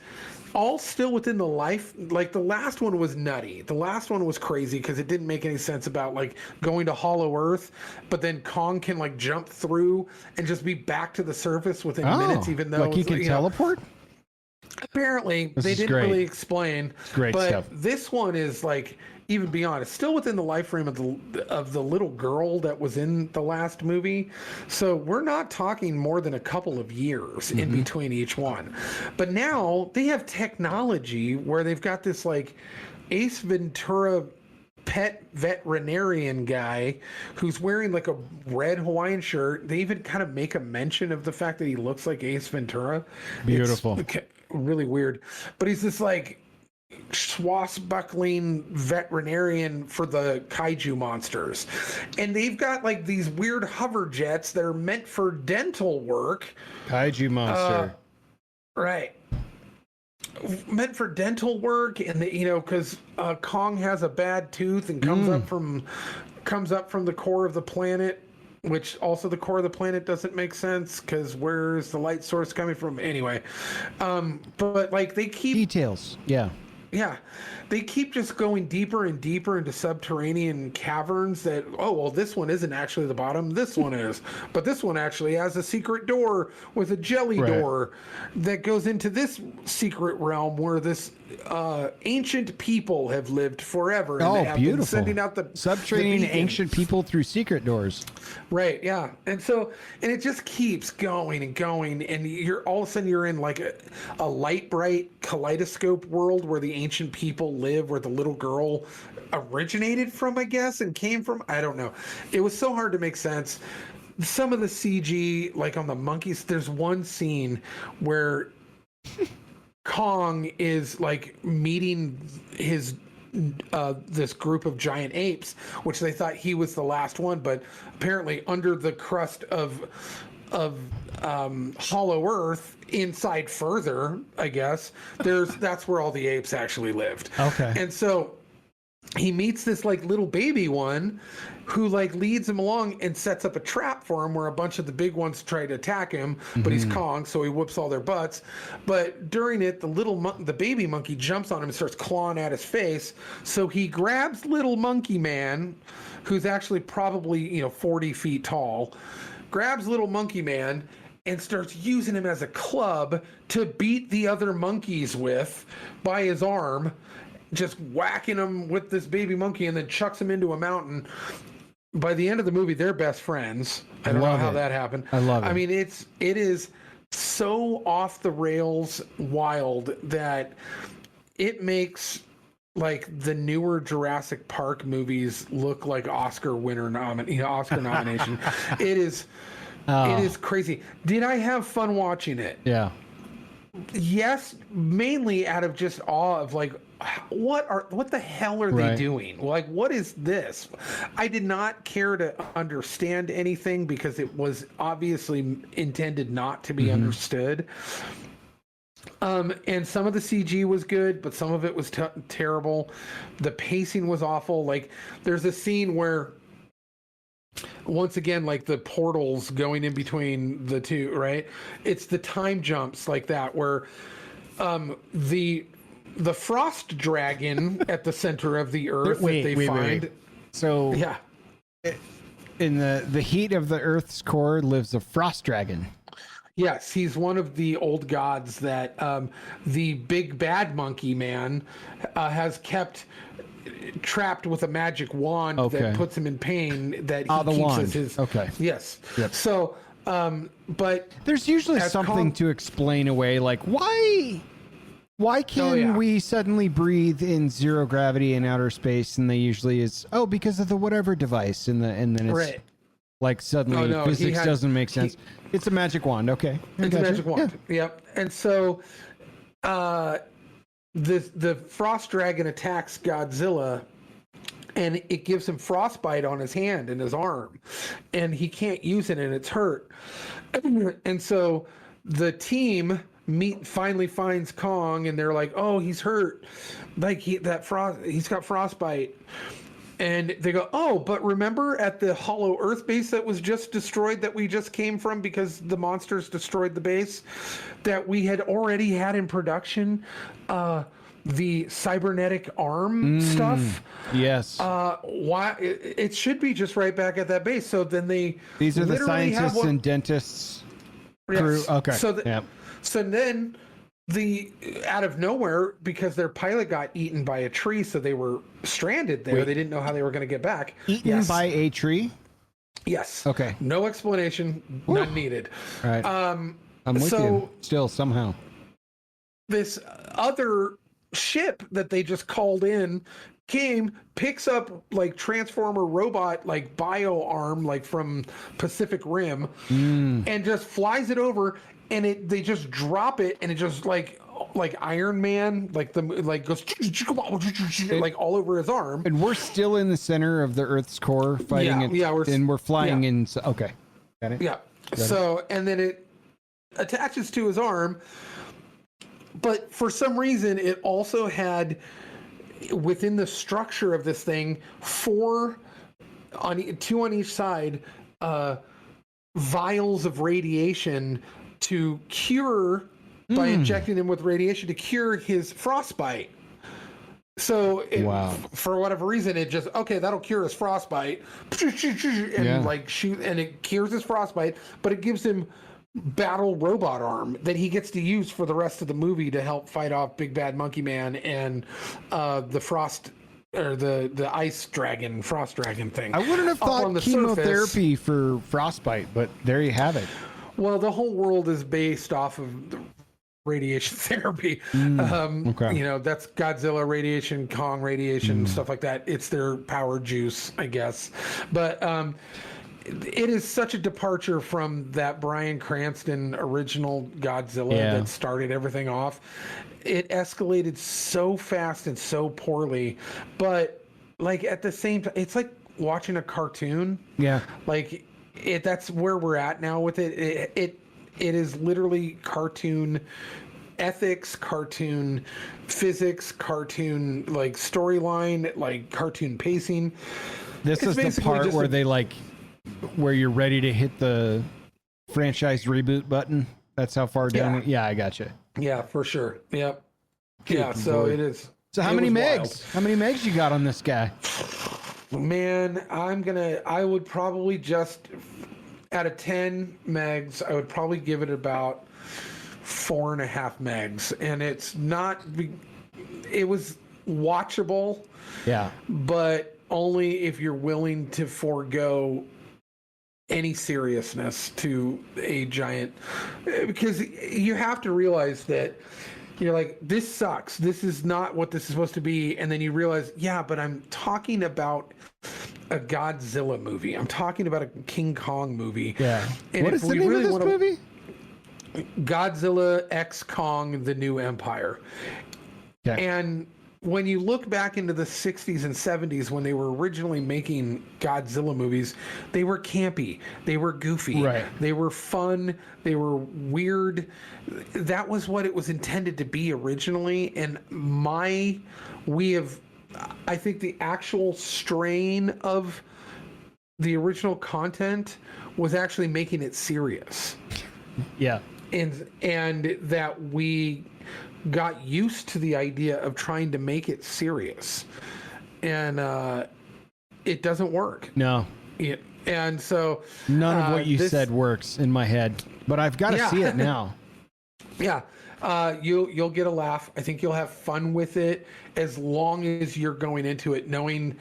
all still within the life. Like the last one was nutty. The last one was crazy because it didn't make any sense about like going to Hollow Earth, but then Kong can like jump through and just be back to the surface within minutes, even though like he can teleport. Apparently, they didn't really explain. Great but stuff. This one is like even beyond. It's still within the life frame of the little girl that was in the last movie. So we're not talking more than a couple of years in between each one. But now they have technology where they've got this like Ace Ventura pet veterinarian guy who's wearing like a red Hawaiian shirt. They even kind of make a mention of the fact that he looks like Ace Ventura. Beautiful. It's really weird. But he's this like swashbuckling veterinarian for the kaiju monsters. And they've got like these weird hover jets that are meant for dental work. Kaiju monster. Right. Meant for dental work, and because Kong has a bad tooth and comes up from the core of the planet, which also the core of the planet doesn't make sense because where's the light source coming from anyway? But like they keep details, yeah, they keep just going deeper and deeper into subterranean caverns that, this one isn't actually the bottom, this one is. But this one actually has a secret door with a jelly door that goes into this secret realm where this ancient people have lived forever. And they have beautiful. Been sending out the subterranean ancient people through secret doors. Right, yeah. And it just keeps going and going, and you're all of a sudden you're in like a light bright kaleidoscope world where the ancient people live, where the little girl originated from, I guess, and came from. I don't know. It was so hard to make sense. Some of the CG, like on the monkeys, there's one scene where Kong is like meeting his this group of giant apes, which they thought he was the last one, but apparently under the crust of Hollow Earth, inside further, I guess, that's where all the apes actually lived. Okay. And so he meets this like little baby one who like leads him along and sets up a trap for him where a bunch of the big ones try to attack him, but he's Kong, so he whoops all their butts. But during it, the baby monkey jumps on him and starts clawing at his face. So he grabs little monkey man, who's actually probably 40 feet tall, grabs little monkey man and starts using him as a club to beat the other monkeys with by his arm, just whacking him with this baby monkey, and then chucks him into a mountain. By the end of the movie, they're best friends. I don't know how that happened. I love it. I mean, it is so off the rails wild that it makes like the newer Jurassic Park movies look like Oscar nomination. It is crazy. Did I have fun watching it? Yeah. Yes, mainly out of just awe of like, what the hell are they doing? Like, what is this? I did not care to understand anything because it was obviously intended not to be understood. And some of the CG was good, but some of it was terrible. The pacing was awful. Like, there's a scene where, once again, like the portals going in between the two, right? It's the time jumps like that where the frost dragon at the center of the earth that they find. Wait. So yeah, in the heat of the Earth's core lives a frost dragon. Yes, he's one of the old gods that the big bad monkey man has kept trapped with a magic wand that puts him in pain, that he keeps wand. As his. Okay. Yes. Yep. So, but there's usually something to explain away, like why can we suddenly breathe in zero gravity in outer space? And they usually because of the whatever device, and then it's like suddenly physics doesn't make sense. It's a magic wand. Okay, it's a magic wand. Yeah. Yep. And so, the frost dragon attacks Godzilla, and it gives him frostbite on his hand and his arm, and he can't use it, and it's hurt. And so the team finally finds Kong, and they're like, "Oh, he's hurt. Like he's got frostbite." And they go, "Oh, but remember at the Hollow Earth base that was just destroyed, that we just came from because the monsters destroyed the base, that we had already had in production the cybernetic arm stuff?" Yes. Why it should be just right back at that base. So then these are the scientists and dentists crew. Yes. Okay. So then out of nowhere, because their pilot got eaten by a tree, so they were stranded there. They didn't know how they were going to get back. Eaten by a tree? Yes. Okay. No explanation. None needed. All right. I'm with you. Still, somehow. This other ship that they just called in picks up like Transformer robot, like bio arm, like from Pacific Rim, and just flies it over. And they just drop it, and it just like Iron Man, goes like all over his arm. And we're still in the center of the Earth's core fighting it. Yeah, we're flying in. Okay, got it. Yeah. So and then it attaches to his arm, but for some reason it also had within the structure of this thing two on each side vials of radiation to cure by injecting him with radiation to cure his frostbite. So for whatever reason, it just that'll cure his frostbite, and shoot, and it cures his frostbite, but it gives him battle robot arm that he gets to use for the rest of the movie to help fight off Big Bad Monkey Man and the frost or the ice dragon, frost dragon thing. I wouldn't have thought chemotherapy for frostbite, but there you have it. Well, the whole world is based off of the radiation therapy. That's Godzilla radiation, Kong radiation, stuff like that. It's their power juice, I guess. But it is such a departure from that Bryan Cranston original Godzilla that started everything off. It escalated so fast and so poorly, but like at the same time, it's like watching a cartoon. Yeah. Like that's where we're at now with it. It is literally cartoon ethics, cartoon physics, cartoon like storyline, like cartoon pacing. This is the part where they where you're ready to hit the franchise reboot button. That's how far down. Yeah, I gotcha. Yeah, for sure. Yep. Good yeah, so Lord. it is. So how many megs? How many megs you got on this guy? Man, I would probably just, out of 10 megs, I would probably give it about 4.5 megs. And it's not, it was watchable. Yeah. But only if you're willing to forego any seriousness to a giant, because you have to realize that you're like, this sucks. This is not what this is supposed to be. And then you realize, yeah, but I'm talking about a Godzilla movie. I'm talking about a King Kong movie. Yeah. And what is the name of this movie? Godzilla X Kong, The New Empire. Okay. And when you look back into the 60s and 70s, when they were originally making Godzilla movies, they were campy. They were goofy. Right. They were fun. They were weird. That was what it was intended to be originally. And I think the actual strain of the original content was actually making it serious. Yeah. And that we got used to the idea of trying to make it serious, and it doesn't work. No. And so none of what you said works in my head, but I've got to see it now. Yeah. You'll get a laugh. I think you'll have fun with it as long as you're going into it knowing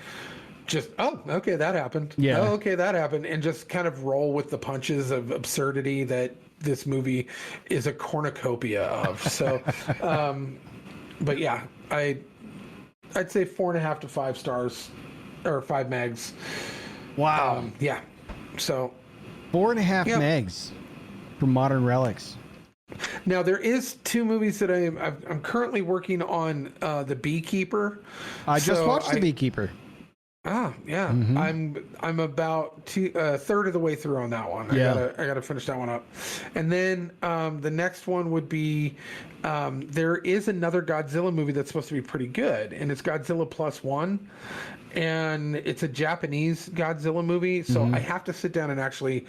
just, oh, okay, that happened. Yeah. Oh, okay, that happened. And just kind of roll with the punches of absurdity that this movie is a cornucopia of. So, but yeah, I'd say 4.5 to 5 stars or 5 megs. Wow. Yeah. So 4.5 megs for Modern Relics. Now there is 2 movies that I'm currently working on. The Beekeeper. I just watched The Beekeeper. Ah, yeah. Mm-hmm. I'm about third of the way through on that one. Yeah. I gotta finish that one up. And then the next one would be there is another Godzilla movie that's supposed to be pretty good, and it's Godzilla Plus One, and it's a Japanese Godzilla movie. So I have to sit down and actually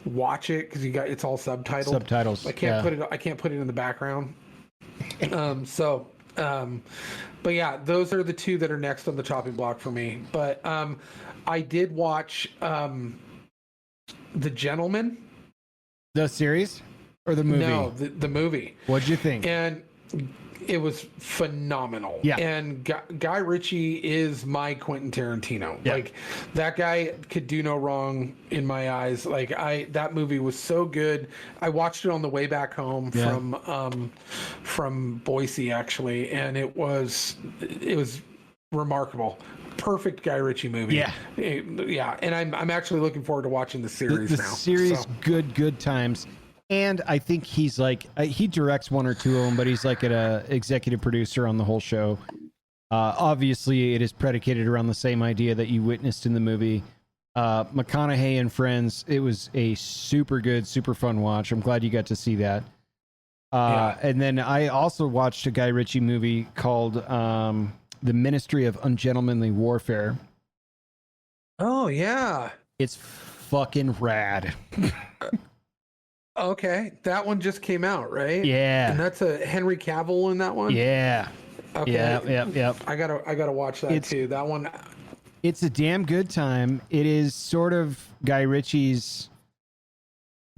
watch it because it's all subtitled. Subtitles. I can't put it in the background. But yeah, those are the 2 that are next on the chopping block for me. But I did watch The Gentleman. The series or the movie? No, the movie. What'd you think? And it was phenomenal. Yeah. And Guy Ritchie is my Quentin Tarantino. Yeah. Like, that guy could do no wrong in my eyes. Like, that movie was so good. I watched it on the way back home from Boise, actually, and it was remarkable. Perfect Guy Ritchie movie. Yeah. Yeah. And I'm actually looking forward to watching the series the now. series, So. good times. And I think he's like, he directs 1 or 2 of them, but he's like an executive producer on the whole show. Obviously, it is predicated around the same idea that you witnessed in the movie. McConaughey and Friends, it was a super good, super fun watch. I'm glad you got to see that. And then I also watched a Guy Ritchie movie called The Ministry of Ungentlemanly Warfare. Oh, yeah. It's fucking rad. Okay, that one just came out, right? Yeah. And that's a Henry Cavill in that one? Yeah. Okay. Yep. I gotta watch that too. That one. It's a damn good time. It is sort of Guy Ritchie's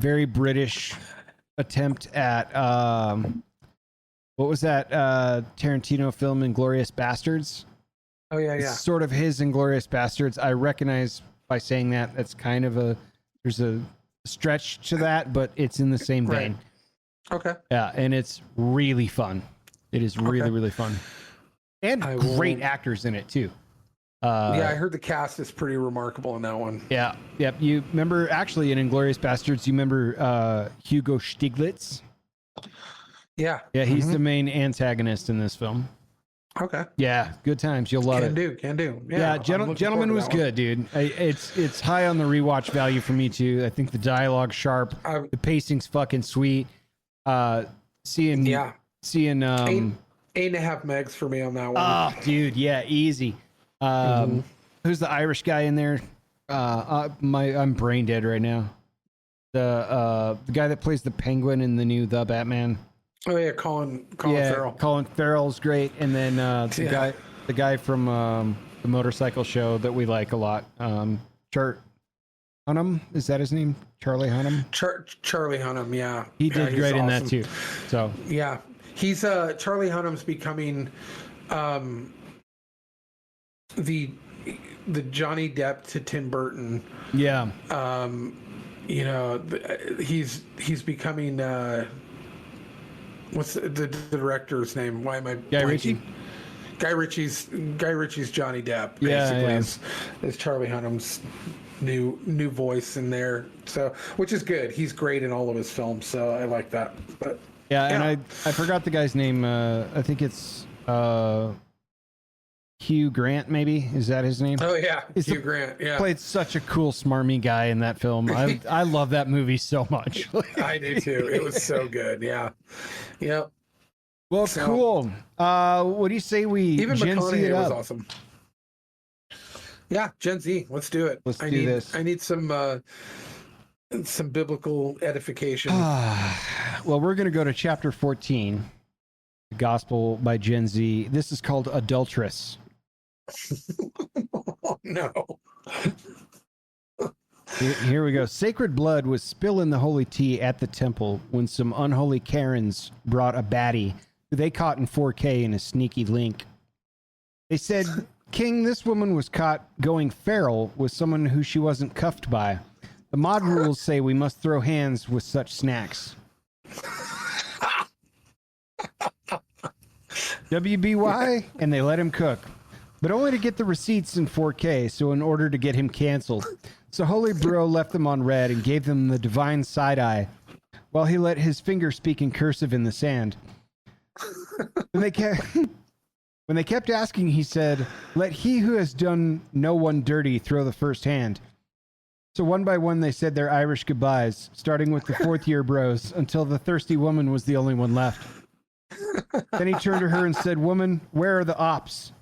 very British attempt at what was that Tarantino film, Inglourious Bastards? Oh yeah. It's sort of his Inglourious Bastards. I recognize by saying that that's kind of there's a stretch to that, but it's in the same vein. Okay. Yeah, and it's really fun. It is really fun, and great actors in it too. Yeah, I heard the cast is pretty remarkable in that one. Yeah, yep. You remember actually in Inglourious Bastards? You remember Hugo Stiglitz? Yeah. Yeah, he's the main antagonist in this film. Okay. Yeah, good times. You'll love it. Can do. Yeah, I'm looking forward Gentleman to was that one. good, dude. It's high on the rewatch value for me too. I think the dialogue's sharp, the pacing's fucking sweet. Seeing Eight and a half megs for me on that one. Oh, dude, yeah, easy. Who's the Irish guy in there? I'm brain dead right now. The guy that plays the Penguin in the new The Batman. Oh yeah, Colin Farrell. Colin Farrell's great, and then the guy from the motorcycle show that we like a lot. Hunnam, is that his name? Charlie Hunnam. Charlie Hunnam, yeah. He did great in that too. So yeah, he's Charlie Hunnam's becoming the Johnny Depp to Tim Burton. Yeah. He's becoming what's the director's name? Why am I Guy Ritchie? Guy Ritchie's Johnny Depp basically is Charlie Hunnam's new voice in there. So which is good. He's great in all of his films, so I like that. But and I forgot the guy's name. I think it's Hugh Grant, maybe. Is that his name? Oh yeah, Hugh Grant. Yeah, played such a cool, smarmy guy in that film. I love that movie so much. I do too. It was so good. Yeah, yep. Well, cool. What do you say we even Gen Z it McConaughey was up? awesome. Yeah, Gen Z. Let's do it. Let's do this. I need some biblical edification. Well, we're going to go to chapter 14, the Gospel by Gen Z. This is called Adulteress. Oh, no. Here we go. Sacred blood was spilled in the holy tea at the temple when some unholy Karens brought a baddie who they caught in 4K in a sneaky link. They said, King, this woman was caught going feral with someone who she wasn't cuffed by. The mod rules say we must throw hands with such snacks. WBY, and they let him cook, but only to get the receipts in 4K, so in order to get him canceled. So Holy Bro left them on red and gave them the divine side-eye, while he let his finger speak in cursive in the sand. When they kept asking, he said, let he who has done no one dirty throw the first hand. So one by one they said their Irish goodbyes, starting with the fourth-year bros, until the thirsty woman was the only one left. Then he turned to her and said, woman, where are the ops?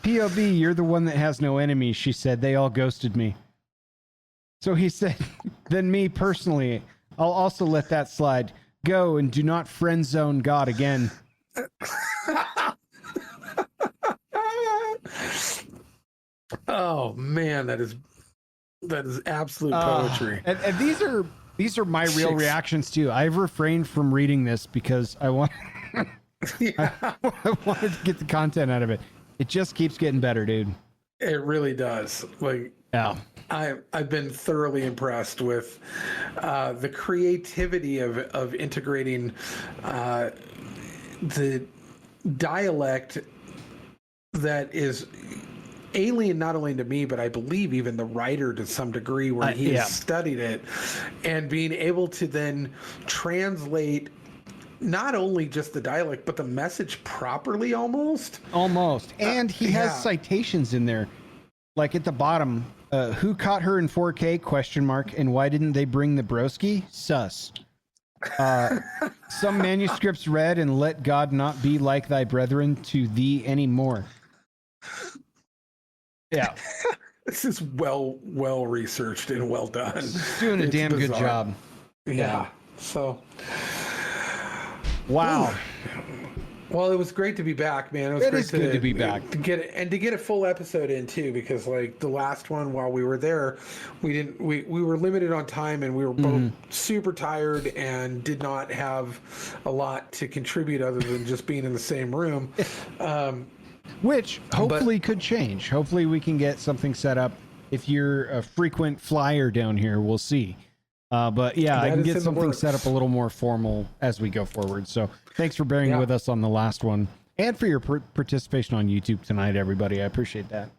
POV, you're the one that has no enemies, she said. They all ghosted me. So he said, then me personally, I'll also let that slide. Go and do not friend zone God again. Oh man, that is absolute poetry. And these are my real reactions too. I've refrained from reading this because I want I wanted to get the content out of it. It just keeps getting better, dude. It really does. Like, yeah. I've been thoroughly impressed with the creativity of integrating the dialect that is alien not only to me, but I believe even the writer to some degree, where he has studied it, and being able to then translate not only just the dialect but the message properly, almost. And he has citations in there, like at the bottom. Who caught her in 4K? Question mark. And why didn't they bring the broski? Sus. Some manuscripts read, and let God not be like thy brethren to thee anymore. Yeah. This is well researched and well done. It's doing a damn good job. Yeah. So. Wow. Well, it was great to be back, man. It is good to be back. To get a full episode in too, because like the last one, while we were there, we were limited on time, and we were both super tired and did not have a lot to contribute other than just being in the same room. Which hopefully could change. Hopefully we can get something set up. If you're a frequent flyer down here, we'll see. But yeah, I can get something set up a little more formal as we go forward. So thanks for bearing with us on the last one, and for your participation on YouTube tonight, everybody. I appreciate that.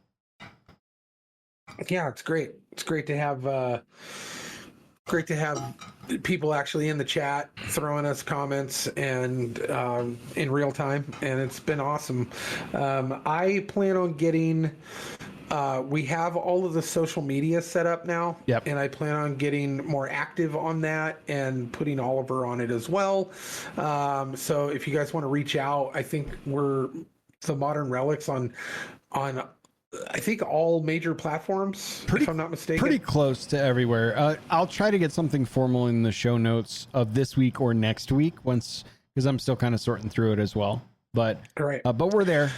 Yeah, it's great. It's great to have people actually in the chat throwing us comments and in real time, and it's been awesome. I plan on getting. We have all of the social media set up now, Yep. and I plan on getting more active on that and putting Oliver on it as well. So if you guys want to reach out, I think we're the Modern Relics on I think all major platforms, if I'm not mistaken. Pretty close to everywhere. I'll try to get something formal in the show notes of this week or next week because I'm still kind of sorting through it as well. But Great. But we're there.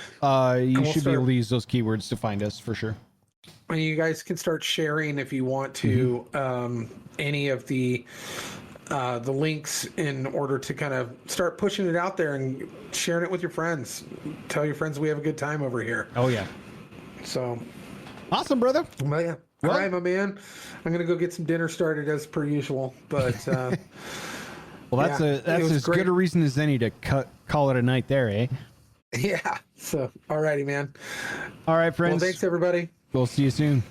You we'll should be able start- to use those keywords to find us for sure. And you guys can start sharing if you want to any of the links in order to kind of start pushing it out there and sharing it with your friends. Tell your friends we have a good time over here. Oh yeah. So Awesome, brother. well, yeah. Well- All right, my man. I'm gonna go get some dinner started as per usual. But Well, that's Yeah, that's it was as great. good a reason as any to call it a night there, eh? yeah. So all righty, man. All right, Well, friends. thanks everybody. We'll see you soon.